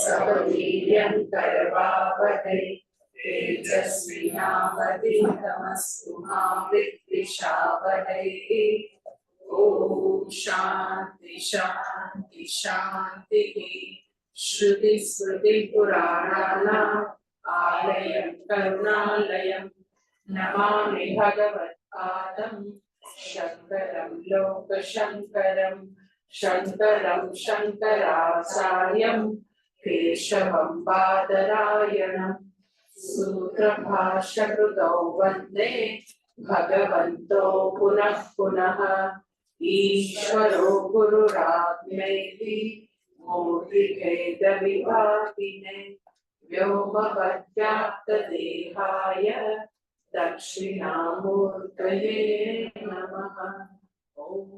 सवीर्यं करवावहै तेजस्विनावधीतमस्तु मा विद्विषावहै। ओम शांति शांति शांति। श्रुति स्मृति पुराणानाम् आलयं करुणालयं नमामि भगवत्पादं शंकरं लोकशंकरं शंकरं शंकराचार्यं केशवं बादरायणं सूत्रभाष्यकृतौ वन्दे भगवन्तो पुनः पुनः। ईश्वरो गुरुरात्मेति मूर्तिभेदविभागिने व्योमवद्व्याप्तदेहाय दक्षिणामूर्तये नमः। ओम।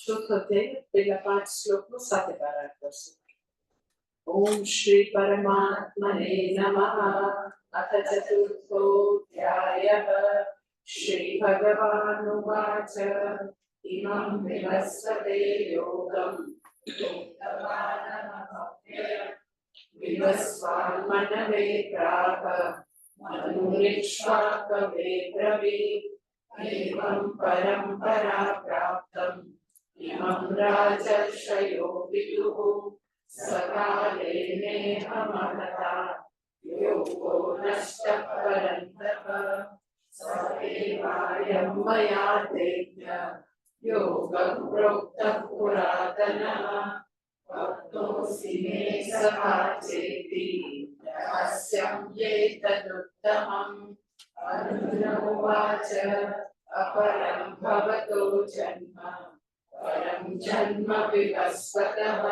चौथो पहला 5 श्लोकों साथ पारायण करશું। ओम श्री परमात्मने नमः। अथ चतुर्थोऽध्यायः। श्री भगवानुवाच इमं विवस्वते योगं विवस्वान्मनवे प्राह मनुरिक्ष्वाकवे ब्रवीत् एवं परम्परा प्राप्तम् इमं राजर्षयो विदुः सकाले नेहमहता योगो नष्टः परन्तप स एवायं मया तेभ्य योगः प्रोक्तः पुरातनः भक्तोऽसि मे सखा चेति रहस्यं एतदुत्तमम्। अर्जुन उवाच अपरं भवतो जन्म परं जन्म विवस्वतः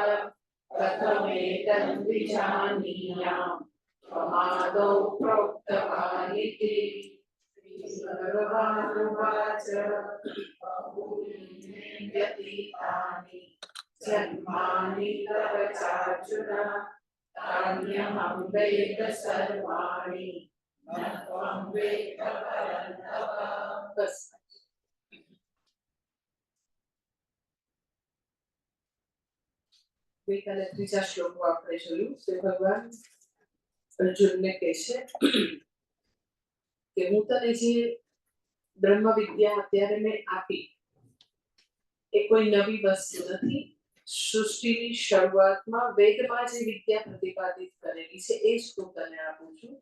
कथमेतद् विजानीयाम् त्वमादौ प्रोक्तवान् इति। भगवानुवाच बहूनि व्यतीतानि जन्मानि तव चार्जुन तान्यहं वेद सर्वाणि न त्वं वेद परन्तप। ગઈકાલે ત્રીજા શ્લોકમાં આપણે જોયું કે ભગવાન અર્જુનને કહે છે કે હું તને જે બ્રહ્મ વિદ્યા અત્યારે મેં આપી એ કોઈ નવી વસ્તુ નથી. સૃષ્ટિની શરૂઆતમાં વેદમાં જે વિદ્યા પ્રતિપાદિત કરેલી છે એ જ હું તને આપું છું.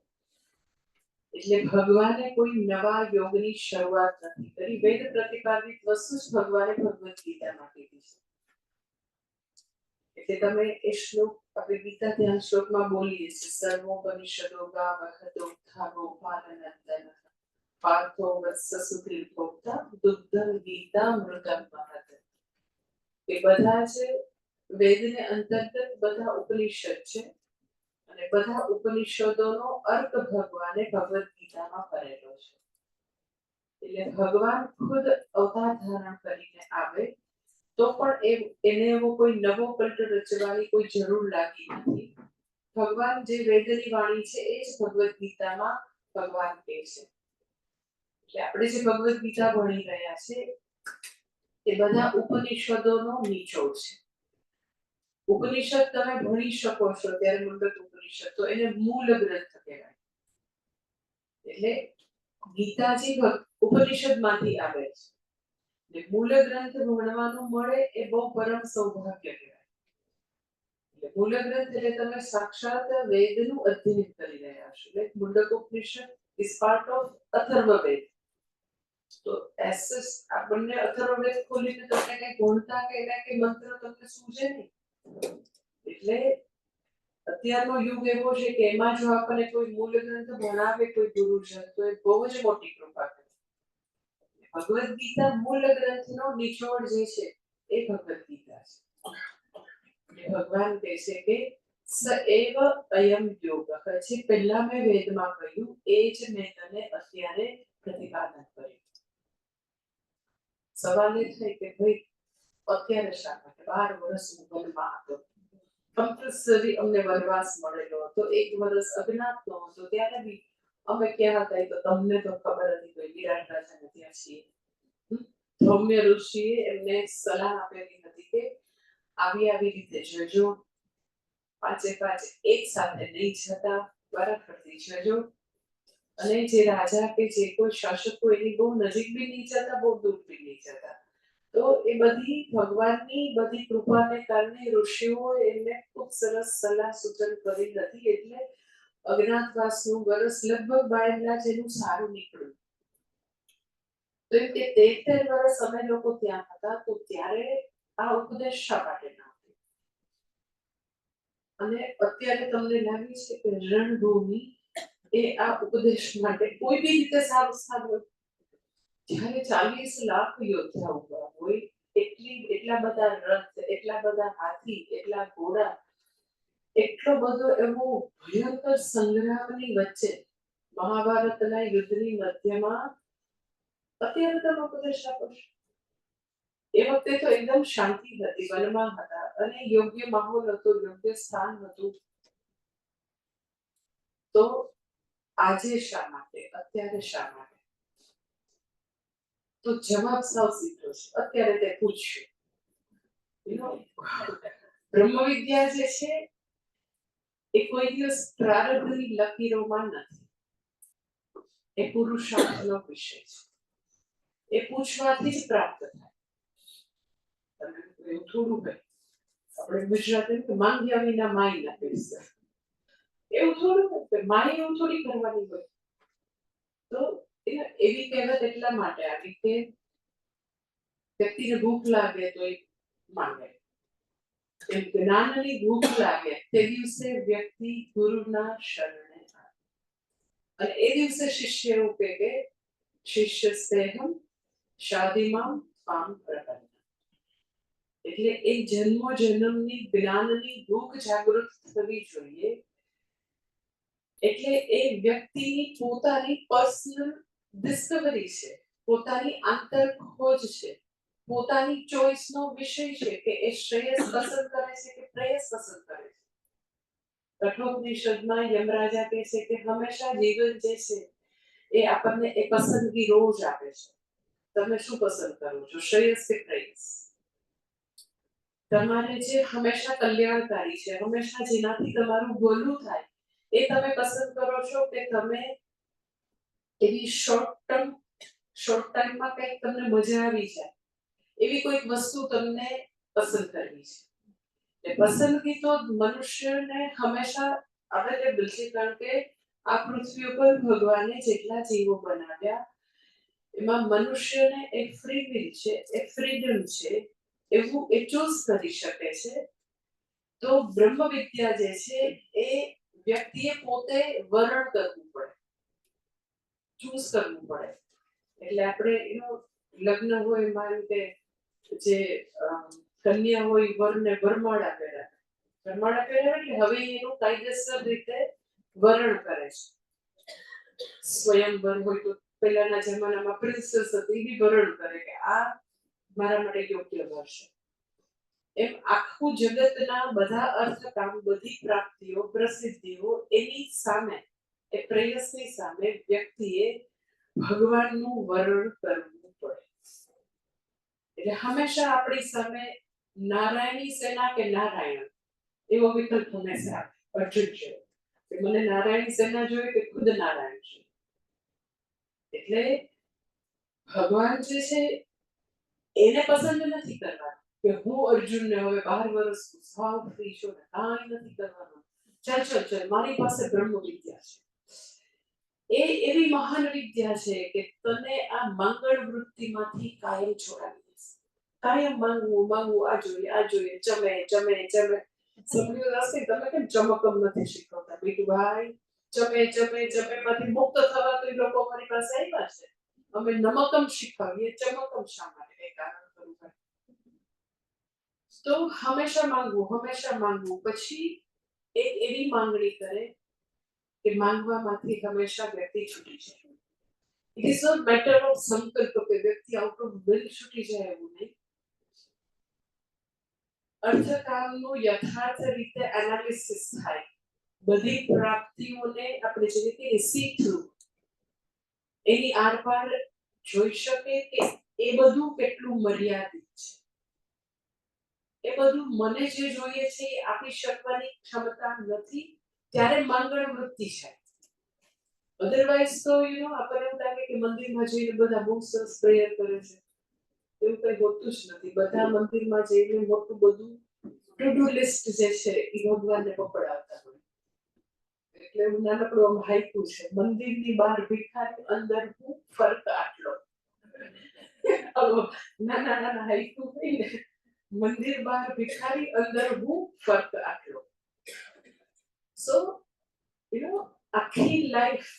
એટલે ભગવાને કોઈ નવા યોગની શરૂઆત નથી કરી. વેદ પ્રતિપાદિત વસ્તુ જ ભગવાને ભગવદ ગીતામાં કીધી છે. એટલે તમે એ શ્લોક આપણે ગીતા ધ્યાન શ્લોકમાં બોલીએ છીએ સર્વોપનિષદો ગાવહતોત્થાનો પાલનંદન પાર્થો વત્સ સુધીર્ભોક્તા દુગ્ધમ ગીતામૃતમ મહત. એ બધા જ વેદને અંતર્ગત બધા ઉપનિષદ છે અને બધા ઉપનિષદોનો અર્થ ભગવાને ભગવદ ગીતામાં કરેલો છે. એટલે ભગવાન ખુદ અવતાર ધારણ કરીને આવે તો પણ એને એવો કોઈ નવો પલટો રચવાની કોઈ જરૂર લાગી નથી. ભગવાન જે વેદની વાણી છે એ જ ભગવદ ગીતામાં ભગવાન કહે છે. એટલે આપણે જે ભગવદ ગીતા ભણી રહ્યા છે એ બધા ઉપનિષદોનો નિચોડ છે. ઉપનિષદ તમે ભણી શકો છો ત્યારે મુંડક ઉપનિષદ તો એને મૂળ ગ્રંથ કહેવાય. એટલે ગીતાજી ઉપનિષદમાંથી આવે છે. મૂળ ગ્રંથ ભણવાનું મળે એ બહુ પરમ સૌભાગ્ય કહેવાય. એટલે મૂળ ગ્રંથ એટલે તમે સાક્ષાત વેદનું અધ્યયન કરી રહ્યા છો. એટલે મુંડક ઉપનિષદ ઇઝ પાર્ટ ઓફ અથર્વવેદ. તો એસએસ આપણને અથર્વવેદ ખોલીને તમને કઈ ગુણતા કે એના કે મંત્ર તમને સૂઝે નહીં. એટલે અત્યારનો યુગ એવો છે કે એમાં જો આપણને કોઈ મૂળ ગ્રંથ ભણાવે કોઈ ગુરુજન તો એ બહુ જ મોટી કૃપા છે. ભગવદ ગીતા મૂળ ગ્રંથનો નિચોડ જે છે એ ભગવદ ગીતા છે. ભગવાન કહે છે કે સ એવ અયમ યોગ. જે પહેલા મેં વેદમાં કહ્યું એ જ મેં તને અત્યારે પ્રતિપાદન કર્યું. સવાલ એ થાય કે ભાઈ અત્યારે શા માટે 12 વર્ષ હું વનમાં હતો, કમ્પલસરી અમને વનવાસ મળેલો હતો, 1 વર્ષ અજ્ઞાતનો હતો, ત્યારે બી અમે ક્યાં હતા તો તમને તો ખબર હતી કોઈ વિરાટ રાજાને ત્યાં છીએ. ધૌમ્ય ઋષિએ એમને સલાહ આપેલી હતી કે આવી રીતે જજો, પાંચે પાંચ એક સાથે નહીં જતા, વારાફરતી જજો, અને જે રાજા કે જે કોઈ શાસકો એની બહુ નજીક બી નહીં જતા, બહુ દૂર બી નહીં જતા. તો એ બધી ભગવાનની બધી કૃપાને કારણે ઋષિઓ એમને ખૂબ સરસ સલાહ સૂચન કરી હતી. એટલે અજ્ઞાતવાસનું વર્ષ લગભગ બાયલા જેનું સારું નીકળ્યું. તો એમ કે 13 વર્ષ અમે લોકો ત્યાં હતા, તો ત્યારે આ ઉપદેશ શા માટે ના હતો? અને અત્યારે તમને લાગે છે કે રણભૂમિ એ આ ઉપદેશ માટે કોઈ બી રીતે સારું સ્થાન હોય? જ્યારે 40 લાખ યોદ્ધા ઉભા હોય, એટલા બધા રથ, એટલા બધા હાથી, એટલા ઘોડા, એટલો બધો એવો ભયંકર સંગ્રામની વચ્ચે મહાભારતના યુદ્ધની મધ્યમાં અત્યારે તમે ઉપદેશ આપો છો? એ વખતે તો એકદમ શાંતિ હતી, વનમાં હતા, અને યોગ્ય માહોલ હતો, યોગ્ય સ્થાન હતું. તો આજે શા માટે, અત્યારે શા માટે? તો જવાબ સાવ સીધો છે. અત્યારે તે પૂછ્યું, બ્રહ્મ વિદ્યા જે છે એ કોઈ દિવસ પ્રારબ્ધની લકીરોમાં નથી. એ પુરુષાર્થનો વિષય છે. એ પૂછવાથી જ પ્રાપ્ત થાય. એવું થોડું કઈ આપણે ગુજરાતી માંગ્યા વિના માય ના પીરસે, એવું થોડું કે માય એવું થોડી કરવાની હોય. તો એવી કહેવત એટલા માટે આવી કે વ્યક્તિને ભૂખ લાગે તો એ માંગે, એમ જ્ઞાનની ભૂખ લાગે તે દિવસે વ્યક્તિ ગુરુના શરણે આવે. અને એ દિવસે શિષ્ય એવું કહે કે શિષ્ય સ્નેહમ શાદીમાં કામ પ્રકરણ. એટલે એ જન્મો જન્મની જ્ઞાનની ભૂખ જાગૃત થવી જોઈએ. એટલે એ વ્યક્તિની પોતાની પર્સનલ ડિસ્કવરી છે, પોતાની આંતર ખોજ છે, પોતાની ચોઈસનો વિષય છે કે એ શ્રેયસ પસંદ કરે છે કે પ્રેયસ પસંદ કરે છે. કઠોપનિષદમાં યમરાજા કહે છે કે હંમેશા જીવન જે છે એ આપણને એ પસંદગી રોજ આપે છે. તમે શું પસંદ કરો છો, શ્રેયસ કે પ્રેયસ? તમારે જે હંમેશા કલ્યાણકારી છે, હંમેશા જેનાથી તમારું ભલું થાય, એ તમે પસંદ કરો છો કે તમે એવી શોર્ટ ટાઈમમાં કંઈક તમને મજા આવી જાય એવી કોઈક વસ્તુ તમને પસંદ કરવી છે? એ પસંદગી તો મનુષ્યને હંમેશા અવેલેબલ છે, કારણ કે આ પૃથ્વી ઉપર ભગવાને જેટલા જીવો બનાવ્યા એમાં મનુષ્યને એક ફ્રી વિલ છે, એક ફ્રીડમ છે, એવું એ ચૂઝ કરી શકે છે. તો બ્રહ્મ વિદ્યા જે છે એ વ્યક્તિએ પોતે વરણ કરવું પડે, ચૂઝ કરવું પડે. એટલે આપણે લગ્ન હોય, માની કે જે કન્યા હોય વરને વરમાળા પહેરાવે, એટલે હવે એનું કાયદેસર રીતે વરણ કરે છે. સ્વયંવર હોય તો પહેલાના જમાનામાં પ્રિન્સેસ હતી, બી વરણ કરે કે આ મારા માટે યોગ્ય વર છે. એમ આખું જગતના બધા અર્થકામ, બધી પ્રાપ્તિઓ, પ્રસિદ્ધિઓ, એની સામે, એ પ્રેયસની સામે વ્યક્તિએ ભગવાનનું વરણ કરવું પડે. એટલે હંમેશા આપણી સામે નારાયણી સેના કે નારાયણ એવો વિકલ્પ હંમેશા અર્જુન છે કે મને નારાયણી સેના જોઈએ કે ખુદ નારાયણ છે. એટલે ભગવાન જે છે એને પસંદ નથી કરવાનું કે હું અર્જુનને હવે 12 વર્ષ સાવ ફ્રી છું ને કાંઈ નથી કરવાનું, ચલ મારી પાસે બ્રહ્મ વિદ્યા છે. એ એવી મહાન વિદ્યા છે કે તને આ મંગળ વૃત્તિમાંથી કાયમ છોડાવી દેશે. કાયમ માંગવું, આ જોઈએ, ચમે સમજો રસ્તે તમે કેમ ચમકમ નથી શીખવતા મીઠુભાઈ? ચમે માંથી મુક્ત થવા તો લોકો અમારી પાસે આવ્યા છે. અમે નમકમ શીખવીએ, ચમકમ શા માટે? એ કારણ કરું. તો હંમેશા માંગવું. પછી એક એવી માંગણી કરે કે માંગવામાંથી હંમેશા વ્યક્તિ છૂટી જાય. It is not matter of સંકલ્પ કે વ્યક્તિ આઉટ ઓફ વિલ છૂટી જાય, એવું નહીં. અર્થકામનું યથાર્થ રીતે એનાલિસિસ થાય, બધી પ્રાપ્તિઓને આપણે જેને કહીએ સી થ્રુ, એની આરપાર જોઈ શકે કે એ બધું કેટલું મર્યાદિત છે, એ બધું મને જે જોઈએ છે એ આપી શકવાની ક્ષમતા નથી, ત્યારે મંગળ વૃત્તિ છે. અધરવાઇઝ તો આપણને એવું લાગે કે મંદિરમાં જઈને બધા બહુ સરસ પ્રેયર કરે છે, એવું કઈ હોતું જ નથી. બધા મંદિરમાં જઈને મોટું બધું ટુ ડુ લિસ્ટ જે છે એ ભગવાનને પકડાવતા હોય. એટલે એવું નાનકડું આમ હાઈકું છે, મંદિરની બહાર ભિખારી, અંદર હું, ફરક આટલો. નાના નાના હાઈકું હોય ને, મંદિર બહાર ભિખારી, અંદર હું, ફરક આટલો. સો આખી લાઈફ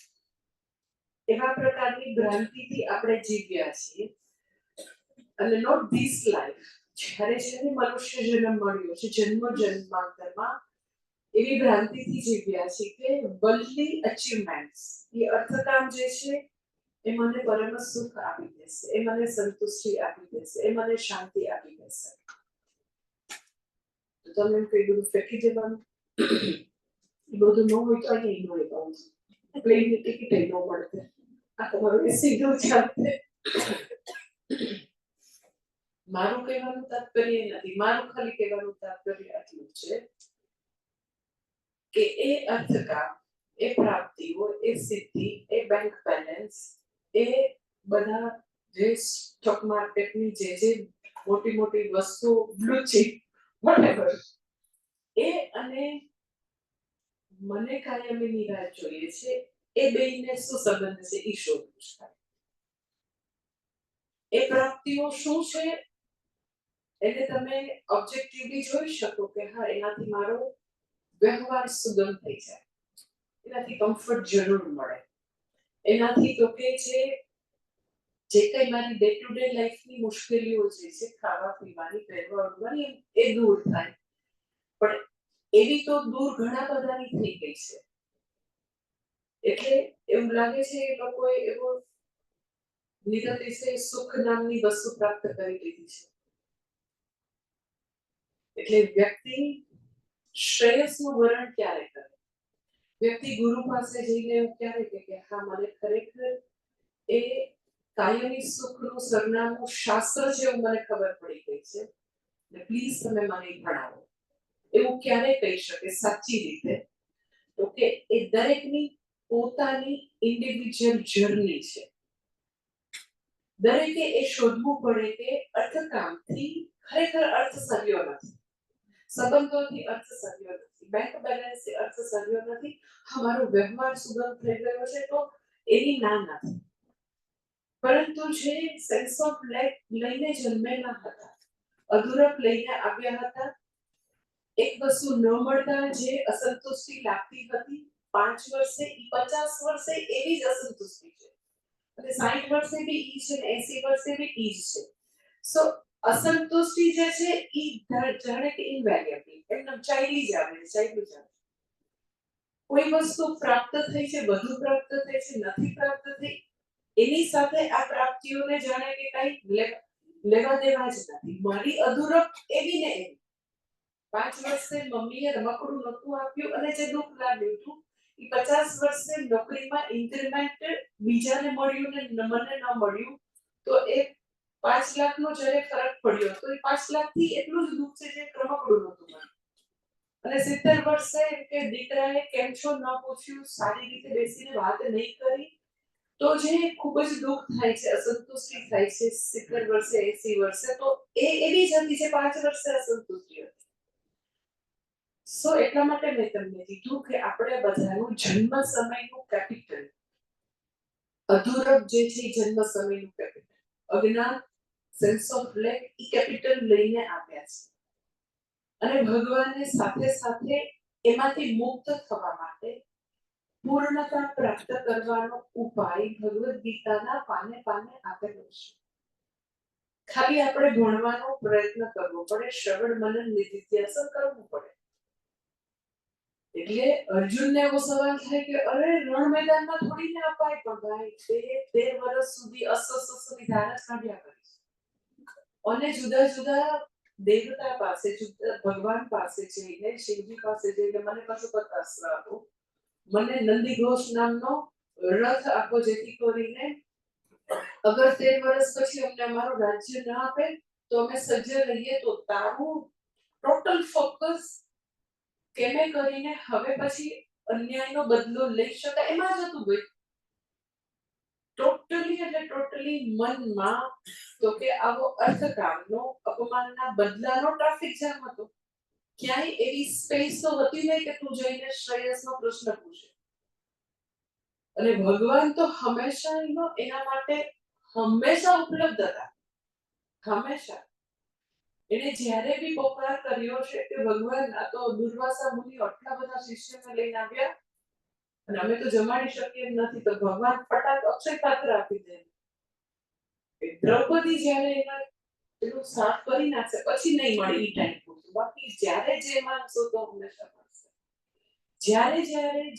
એવા પ્રકારની ભ્રાંતિથી આપણે જીવ્યા છીએ. અને નોટ ધીસ લાઈફ, જ્યારે જ્યારે મનુષ્ય જન્મ મળ્યો છે, જન્મ જન્માંતરમાં એવી ભ્રાંતિથી જીવ્યા છે કે વર્લ્ડલી અચીવમેન્ટ્સ, એ અર્થકામ જે છે એ મને પરમ સુખ આપી દેશે, એ મને સંતુષ્ટિ આપી દેશે, એ મને શાંતિ આપી દેશે. તો તમે કઈ બધું ફેંકી દેવાનું, એ બધું ન હોય તો અહીં ન હોય પાઉં છું, પ્લેનની ટિકિટ ન મળતે, આ તમારું સીધું ચાલતે. મારું કહેવાનું તાત્પર્ય નથી, મારું ખાલી કહેવાનું તાત્પર્ય આટલું છે કે એ અર્થકામ, એ પ્રાપ્તિઓ, એ સિદ્ધિ, એ બેંક બેલેન્સ, એ બધા જે સ્ટોક માર્કેટની જે મોટી મોટી વસ્તુઓ, બ્લુ ચીપ, whatever, એ અને મને કાયમી નિરાશ જોઈએ છે, એ બેયને શું સંબંધ છે એ શોધવું છે. એ પ્રાપ્તિઓ શું છે એને તમે ઓબ્જેક્ટિવલી જોઈ શકો કે હા, એનાથી મારો વ્યવહાર સુગમ થઈ જાય, એનાથી કમ્ફર્ટ જરૂર મળે, એનાથી તો કે જે કઈ મારી ડે ટુ ડે લાઈફની મુશ્કેલીઓ જે છે, ખાવા પીવાની, પહેરવા ઓઢવાની, એ દૂર થાય. પણ એવી તો દૂર ઘણા બધાની થઈ ગઈ છે. એટલે એવું લાગે છે એ લોકોએ એવો નિરતિશય સુખ નામની વસ્તુ પ્રાપ્ત કરી લીધી છે. એટલે વ્યક્તિ શ્રેયસનું વરણ ક્યારે કરે? વ્યક્તિ ગુરુ પાસે જઈને એવું ક્યારે કે હા, મને ખરેખર એ કાયમી સુખનું સરનામું શાસ્ત્ર છે એવું મને ખબર પડી ગઈ છે, ને પ્લીઝ તમે મને ભણાવો, એવું ક્યારે કહી શકે સાચી રીતે? તો કે એ દરેકની પોતાની ઇન્ડિવિજ્યુઅલ જર્ની છે. દરેકે એ શોધવું પડે કે અર્થકામથી ખરેખર અર્થ સર્યો નથી, સંબંધોથી અર્થ સર્યો નથી, બેંક બેલેન્સથી અર્થ સર્યો નથી, અમારો વ્યવહાર સુગમ થઈ ગયો છે તો એની ના નથી. પરંતુ જે સેન્સ ઓફ લાઈફ લઈને જન્મેલા હતા, અધૂરપ લઈને આવ્યા હતા, એક વસ્તુ ન મળતા જે અસંતુષ્ટિ લાગતી હતી, 5 વર્ષે, 50 વર્ષે એવી જ અસંતુષ્ટિ છે, અને 60 વર્ષે બી ઈ છે, 80 વર્ષે બી ઈ જ છે. સો અસંતુષ્ટિ જે છે ઈ જાણે કે ઇનવેરિયેબલ એમને ચાલી જ આવે છે. કોઈ વસ્તુ પ્રાપ્ત થઈ છે, બધું પ્રાપ્ત થઈ છે, નથી પ્રાપ્ત થઈ, એની સાથે આ પ્રાપ્તિઓને જાણે કે કઈ લેવા દેવા જ નથી. મારી અધૂરપ એવી ને એવી, 5 વર્ષે મમ્મીએ રમકડું નહોતું આપ્યું અને જે દુઃખ લાગ્યું હતું, એ 50 વર્ષે નોકરીમાં ઇન્ક્રીમેન્ટ બીજાને મળ્યું ને મને ન મળ્યું, તો એ 5 લાખનો જ્યારે ફરક પડ્યો તો એ 5 લાખથી એટલું જ દુઃખ છે જે રમકડું નહોતું મળ્યું. અને 70 વર્ષે કે દીકરાએ કેમ છો ન પૂછ્યું, સારી રીતે બેસીને વાત નહીં કરી, તો જે ખૂબ જ દુઃખ થાય છે, અસંતુષ્ટિ થાય છે 70 વર્ષે, 80 વર્ષે, તો એ એવી જ હતી જે 5 વર્ષે અસંતુષ્ટિ હતી. સો એટલા માટે મેં તમને કીધું કે આપણે બધાનું જન્મ સમયનું કેપિટલ, અધૂરપ જે છે જન્મ સમયનું કેપિટલ, અજ્ઞાન, sense of lake, E capital લઈને આવ્યા છે. અને ભગવાને સાથે સાથે એમાંથી મુક્ત થવા માટે પૂર્ણતા પ્રાપ્ત કરવાનો ઉપાય ભગવદ ગીતાના પાને પાને આપેલો છે. ખાલી આપણે ભણવાનો પ્રયત્ન કરવો પડે, શ્રવણ મનન નિધિધ્યાસન કરવું પડે. એટલે અર્જુનને એવો સવાલ થાય કે અરે રણ મેદાનમાં થોડી ને અપાય, પણ ભાઈ 13 વર્ષ સુધી અસસની ધારા કાઢ્યા કરીશ, અને જુદા જુદા દેવતા પાસે, ભગવાન પાસે જઈને, શિવજી પાસે જઈને મને પશુપતાસ્ત્ર આપો, મને નંદી ઘોષ નામનો રથ આપો, જેથી કરીને અગર 13 વર્ષ પછી અમને અમારું રાજ્ય ન આપે તો અમે સજ્જ રહીએ, તો તારું ટોટલ ફોકસ કેમે કરીને હવે પછી અન્યાયનો બદલો લઈ શકાય એમાં જ હતું ભાઈ. ટોટલી મનમાં તો કે આવો અર્થકામનો અપમાનના બદલાનો ટ્રાફિક જામ હતો. ક્યાંય એવી સ્પેસ તો હતી નહીં કે તું જઈને શ્રેયસનો પ્રશ્ન પૂછે. અને ભગવાન તો હંમેશા એના માટે હંમેશા ઉપલબ્ધ હતા. હંમેશા એને જ્યારે બી પોકાર કર્યો છે કે ભગવાન આ તો દુર્વાસા મુનિ આટલા બધા શિષ્યોને લઈને આવ્યા અને અમે તો જમાડી શકીએ એમ નથી, તો ભગવાન ફટાક અક્ષય પાત્ર આપી દે. દ્રૌપદી જ્યારે એના પેલું સાફ કરી નાખશે પછી નહીં મળે એ ટાઈમ પૂરતું, બાકી જ્યારે જે માનશો તો હંમેશા મળશે. જ્યારે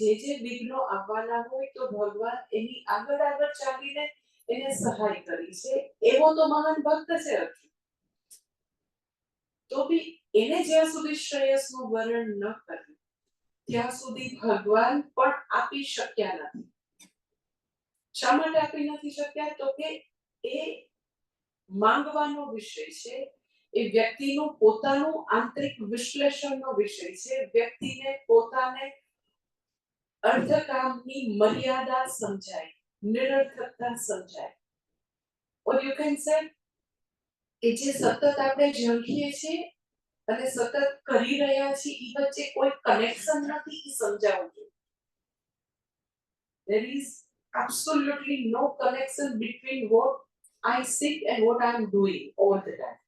જે વિઘ્નો આવવાના હોય તો ભગવાન એની આગળ ચાલીને એને સહાય કરી છે. એવો તો મહાન ભક્ત છે અર્જુન. તો બી એને જ્યાં સુધી શ્રેયસનું વર્ણન ન કર્યું ત્યાં સુધી ભગવાન પણ આપી શક્યા નથી. શા માટે આપી નથી શક્યા? તો કે એ માંગવાનો વિષય છે, એ વ્યક્તિનું પોતાનું આંતરિક વિશ્લેષણનો વિષય છે. વ્યક્તિને પોતાને અર્ધકામની મર્યાદા સમજાય, નિરર્થકતા સમજાય. ઓર યુ કેન સે કે જે સતત આપણે ઝંખીએ છીએ અને સતત કરી રહ્યા છીએ એ વચ્ચે કોઈ કનેક્શન નથી, એ સમજાવવું જોઈએ. There is absolutely no connection between what I seek and what I am doing all the time.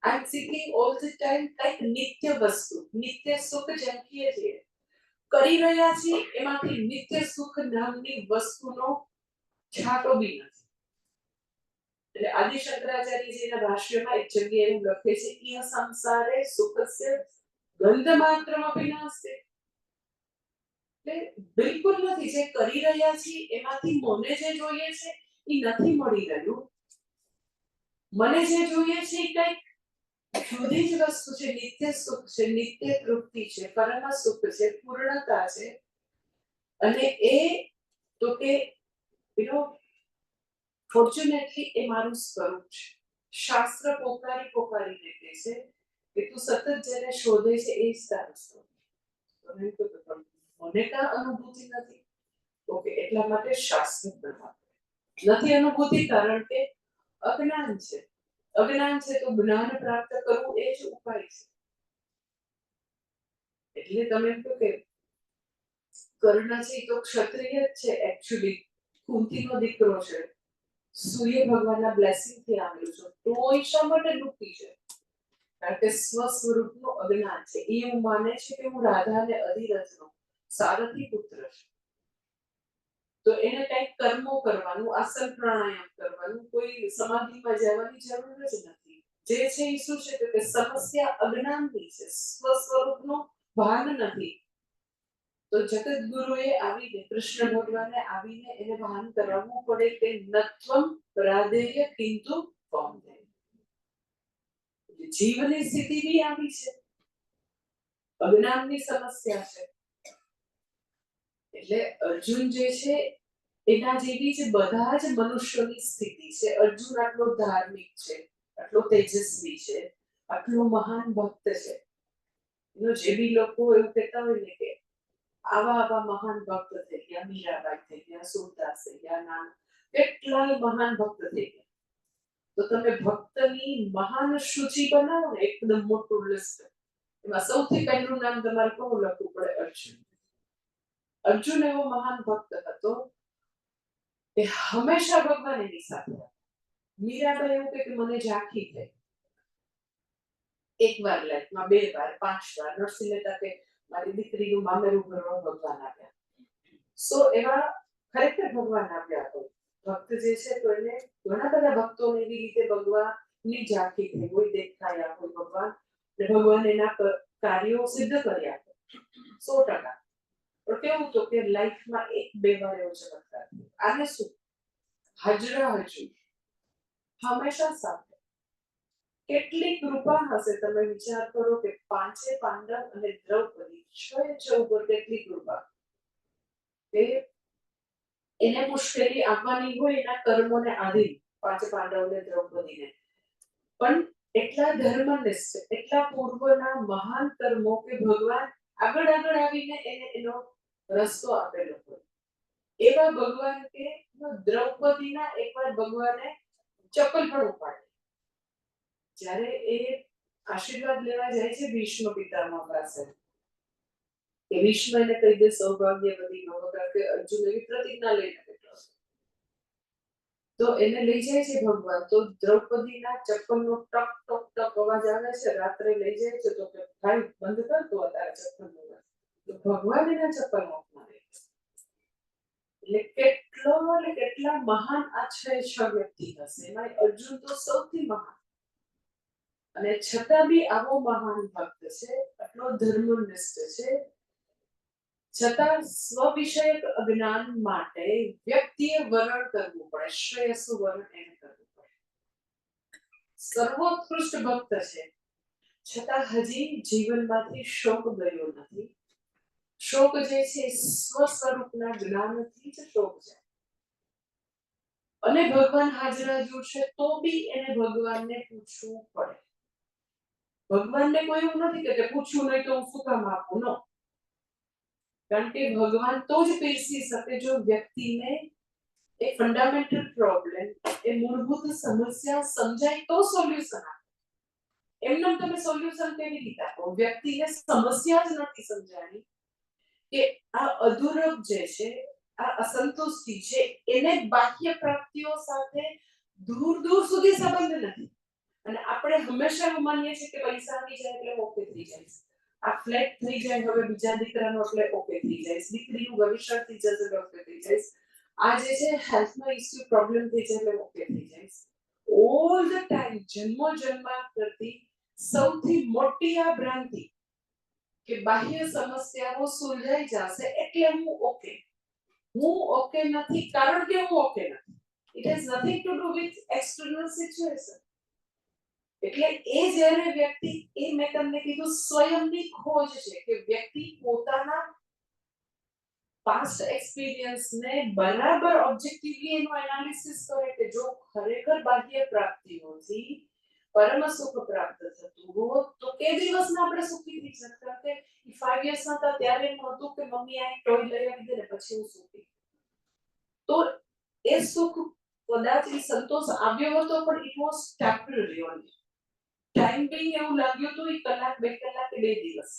I am seeking all the time like નિત્ય વસ્તુ, નિત્ય સુખ ઝંખીએ છીએ, કરી રહ્યા છીએ એમાંથી નિત્ય સુખ નામની વસ્તુનો છાંટો બી નથી. એટલે આદિ શંકરાચાર્યજીના ભાષ્યમાં એક જગ્યાએ એવું લખે છે ઇહ સંસારે સુખસ્ય ગંધ માત્રમપી નાસ્તિ. એટલે બિલકુલ નથી. જે કરી રહ્યા છીએ એમાંથી મને જે જોઈએ છે એ નથી મળી રહ્યું. મને જે જોઈએ છે એ કંઈક જુદી જ વસ્તુ છે. નિત્ય સુખ છે, નિત્ય તૃપ્તિ છે, પરમ સુખ છે, પૂર્ણતા છે. અને એ તો કે ફોર્ચ્યુનેટલી એ મારું સ્વરૂપ છે. શાસ્ત્ર પોકારીને કહે છે કે તું સતત જેને શોધે છે એ જ તારું સ્વરૂપ. મને કાં અનુભૂતિ નથી? ઓકે, એટલા માટે શાસ્ત્ર નથી અનુભૂતિ, કારણ કે અજ્ઞાન છે. અજ્ઞાન છે તો જ્ઞાન પ્રાપ્ત કરવું એ જ ઉપાય છે. એટલે તમે કહો કે કર્ણ છે તો ક્ષત્રિય જ છે એકચ્યુઅલી, કુંતીનો દીકરો છે, સૂર્ય ભગવાનના બ્લેસિંગ થી આવેલું છે, તો એ શા માટે દુઃખી છે? કારણ કે સ્વ સ્વરૂપનું અજ્ઞાન છે. એ એવું માને છે કે હું રાધા અને અધિરથનો સારથી પુત્ર છું, તો એને કંઈક કર્મો કરવાનું, આસન પ્રાણાયામ કરવાનું, કોઈ સમાધિમાં જવાની જરૂર જ નથી. જે છે એ શું છે કે સમસ્યા અજ્ઞાનની છે, સ્વ સ્વરૂપનું ભાન નથી. તો જગતગુરુએ આવીને, કૃષ્ણ ભગવાને આવીને એને ભાન કરાવવું પડે કે નત્વમ રાધેય કિંતુ કૌંતેય. જીવની સ્થિતિ બી આવી છે, અજ્ઞાનની સમસ્યા છે. એટલે અર્જુન જે છે એના જેવી જ બધા જ મનુષ્યોની સ્થિતિ છે. અર્જુન આટલો ધાર્મિક છે, આટલો તેજસ્વી છે, આટલો મહાન ભક્ત છે. જે બી લોકો એવું કહેતા હોય ને કે આવા મહાન ભક્ત થઈ ગયા, મીરાબાઈ થઈ ગયા, સુરદાસ થઈ ગયા, નાના કેટલાય મહાન ભક્ત થઈ ગયા. તો તમે ભક્તની મહાન સૂચિ બનાવો ને એકદમ મોટું લિસ્ટ, એમાં સૌથી પહેલું નામ તમારે કોણ લખવું પડે? અર્જુન. અર્જુન એવો મહાન ભક્ત હતો કે હંમેશા ભગવાન એની સાથે હતા. મીરાબાઈ એવું કે મને ઝાંખી થઈ, એક વાર લાઈફમાં, 2 વાર, 5 વાર. નરસિંહ મહેતા કે મારી દીકરીનું મામેરું ભરવા ભગવાન આવ્યા. સો એવા ખરેખર ભગવાન આવ્યા હોય ભક્ત જે છે, તો એને ઘણા બધા ભક્તોને એવી રીતે ભગવાનની ઝાંખી થઈ હોય, દેખાયા હોય ભગવાન, અને ભગવાન એના કાર્યો સિદ્ધ કર્યા હોય 100%. પણ કેવું તો કે લાઈફમાં 1-2 વાર એવો ચમત્કાર. આને શું હાજરા હજુર હંમેશા સાથે. કેટલી કૃપા હશે, તમે વિચાર કરો કે 5 પાંડવ અને દ્રૌપદી 6 ઉપર કેટલી કૃપા. કે એને મુશ્કેલી આવવાની હોય એના કર્મોને આધીન પાંચ પાંડવને દ્રૌપદીને પણ એટલા ધર્મનિષ્ઠ એટલા પૂર્વના મહાન કર્મો કે ભગવાન આગળ આગળ આવીને એને એનો રસ્તો આપેલો હોય એવા ભગવાન કે દ્રૌપદીના એકવાર ભગવાને ચપ્પલ પણ ઉપાડી જ્યારે એ આશીર્વાદ લેવા જાય છે ભીષ્મ પિતામહ પાસે કે ભીષ્મ એને કહી દે સૌભાગ્યવતી ભવ કારણ કે અર્જુન એવી પ્રતિજ્ઞા લઈને બેઠો તો એને લઈ જાય છે ભગવાન તો દ્રૌપદીના ચપ્પલનો ટક ટક ટક અવાજ આવે છે રાત્રે લઈ જાય છે તો કે ભાઈ બંધ કર તો તારા ચપ્પલનો અવાજ તો ભગવાન એના ચપ્પલ હાથમાં લે એટલે કેટલા મહાન આ છ વ્યક્તિ હશે એમાં અર્જુન તો સૌથી મહાન અને છતાં બી આવો મહાન ભક્ત છે આટલો ધર્મનિષ્ઠ છે છતાં સ્વ વિષયક અજ્ઞાન માટે વ્યક્તિએ વરણ કરવું પડે શ્રેયસુ વરણ એને કરવું પડે સર્વોત્કૃષ્ટ ભક્ત છે છતાં હજી જીવનમાંથી શોક ગયો નથી શોક જે છે સ્વ સ્વરૂપના જ્ઞાનથી જ શોક છે અને ભગવાન હાજર છે તો બી એને ભગવાનને પૂછવું પડે ભગવાનને કોઈ એવું નથી કે પૂછવું નહીં તો હું શું કામ આપું નો કારણ કે ભગવાન તો જ પીરસી શકે જો વ્યક્તિને એ ફંડામેન્ટલ પ્રોબ્લેમ એ મૂળભૂત સમસ્યા સમજાય તો સોલ્યુશન આપે એમને તમે સોલ્યુશન કેવી રીતે આપો વ્યક્તિને સમસ્યા જ નથી સમજાણી કે આ અધૂરપ જે છે આ અસંતુષ્ટિ છે એને બાહ્ય પ્રાપ્તિઓ સાથે દૂર દૂર સુધી સંબંધ નથી અને આપણે હંમેશા એવું માનીએ છીએ કે પૈસા આવી જાય એટલે ઓકે થઈ જાય આ ફ્લેટ થઈ જાય હવે બીજા દીકરાનો એટલે ઓકે થઈ જાય દીકરીનું ભવિષ્ય થઈ જશે એટલે ઓકે થઈ જાય આ જે છે હેલ્થનો ઇસ્યુ પ્રોબ્લેમ થઈ જાય એટલે ઓકે થઈ જાય ઓલ ધ ટાઈમ જન્માંતરથી સૌથી મોટી આ ભ્રાંતિ કે બાહ્ય સમસ્યાઓ સુલઝાઈ જશે એટલે હું ઓકે નથી કારણ કે હું ઓકે નથી it has nothing to do with external situation એટલે એ જ્યારે વ્યક્તિ એ મેં તમને કીધું સ્વયંની ખોજ છે કે વ્યક્તિ પોતાના પાસ્ટ એક્સપિરિયન્સ ને બરાબર ઓબ્જેક્ટિવલી એનું એનાલિસિસ કરે કે જો ખરેખર બાહ્ય પ્રાપ્તિઓથી પરમ સુખ પ્રાપ્ત થતું હોત તો કે દિવસમાં આપણે સુખી થઈ શકતા કે 5 યર્સમાં હતા ત્યારે એમ હતું કે મમ્મી આ ટોય લઈ આવી દે ને પછી હું સુખી તો એ સુખ કદાચ એ સંતોષ આવ્યો હતો પણ it was temporary only time Bing એવું લાગ્યું હતું એક કલાક 2 કલાક કે 2 દિવસ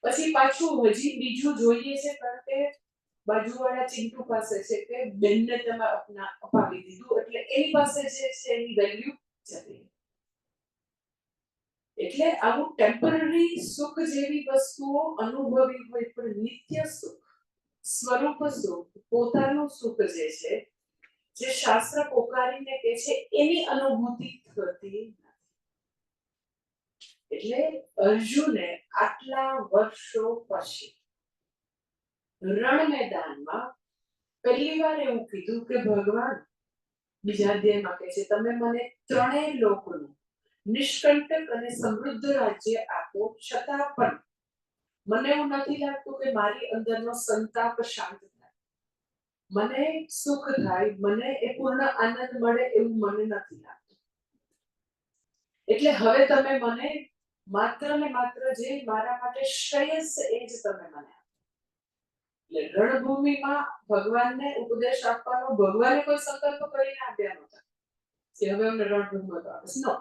પછી પાછું હજી બીજું જોઈએ છે કારણ કે બાજુવાળા ચિંટુ પાસે છે કે બેનને તમે અપાવી દીધું એટલે એની પાસે જે છે એની વેલ્યુ જતી એટલે આવું ટેમ્પરરી સુખ જેવી વસ્તુઓ અનુભવી હોય પણ નિત્ય સુખ સ્વરૂપ સુખ પોતાનું સુખ જે શાસ્ત્ર પોકારીને કહે છે એની અનુભૂતિ થતી એટલે અર્જુને આટલા વર્ષો પછી રણ મેદાનમાં પહેલી વાર એવું કીધું કે ભગવાન બીજા અધ્યાયમાં કહે છે તમે મને ત્રણેય લોકનું નિષ્કંટક અને સમૃદ્ધ રાજ્ય આપો છતાં પણ મને એવું નથી લાગતું કે મારી અંદરનો સંતાપ શાંત થાય મને સુખ થાય મને એ પૂર્ણ આનંદ મળે એવું મને નથી લાગતું એટલે હવે તમે મને માત્ર ને માત્ર જે મારા માટે શ્રેયસ એ જ તમે મને એટલે રણભૂમિમાં ભગવાનને ઉપદેશ આપવાનો ભગવાને કોઈ સંકલ્પ કરીને આપ્યા નહોતા કે હવે અમને રણભૂમિમાં તો આપીશ નો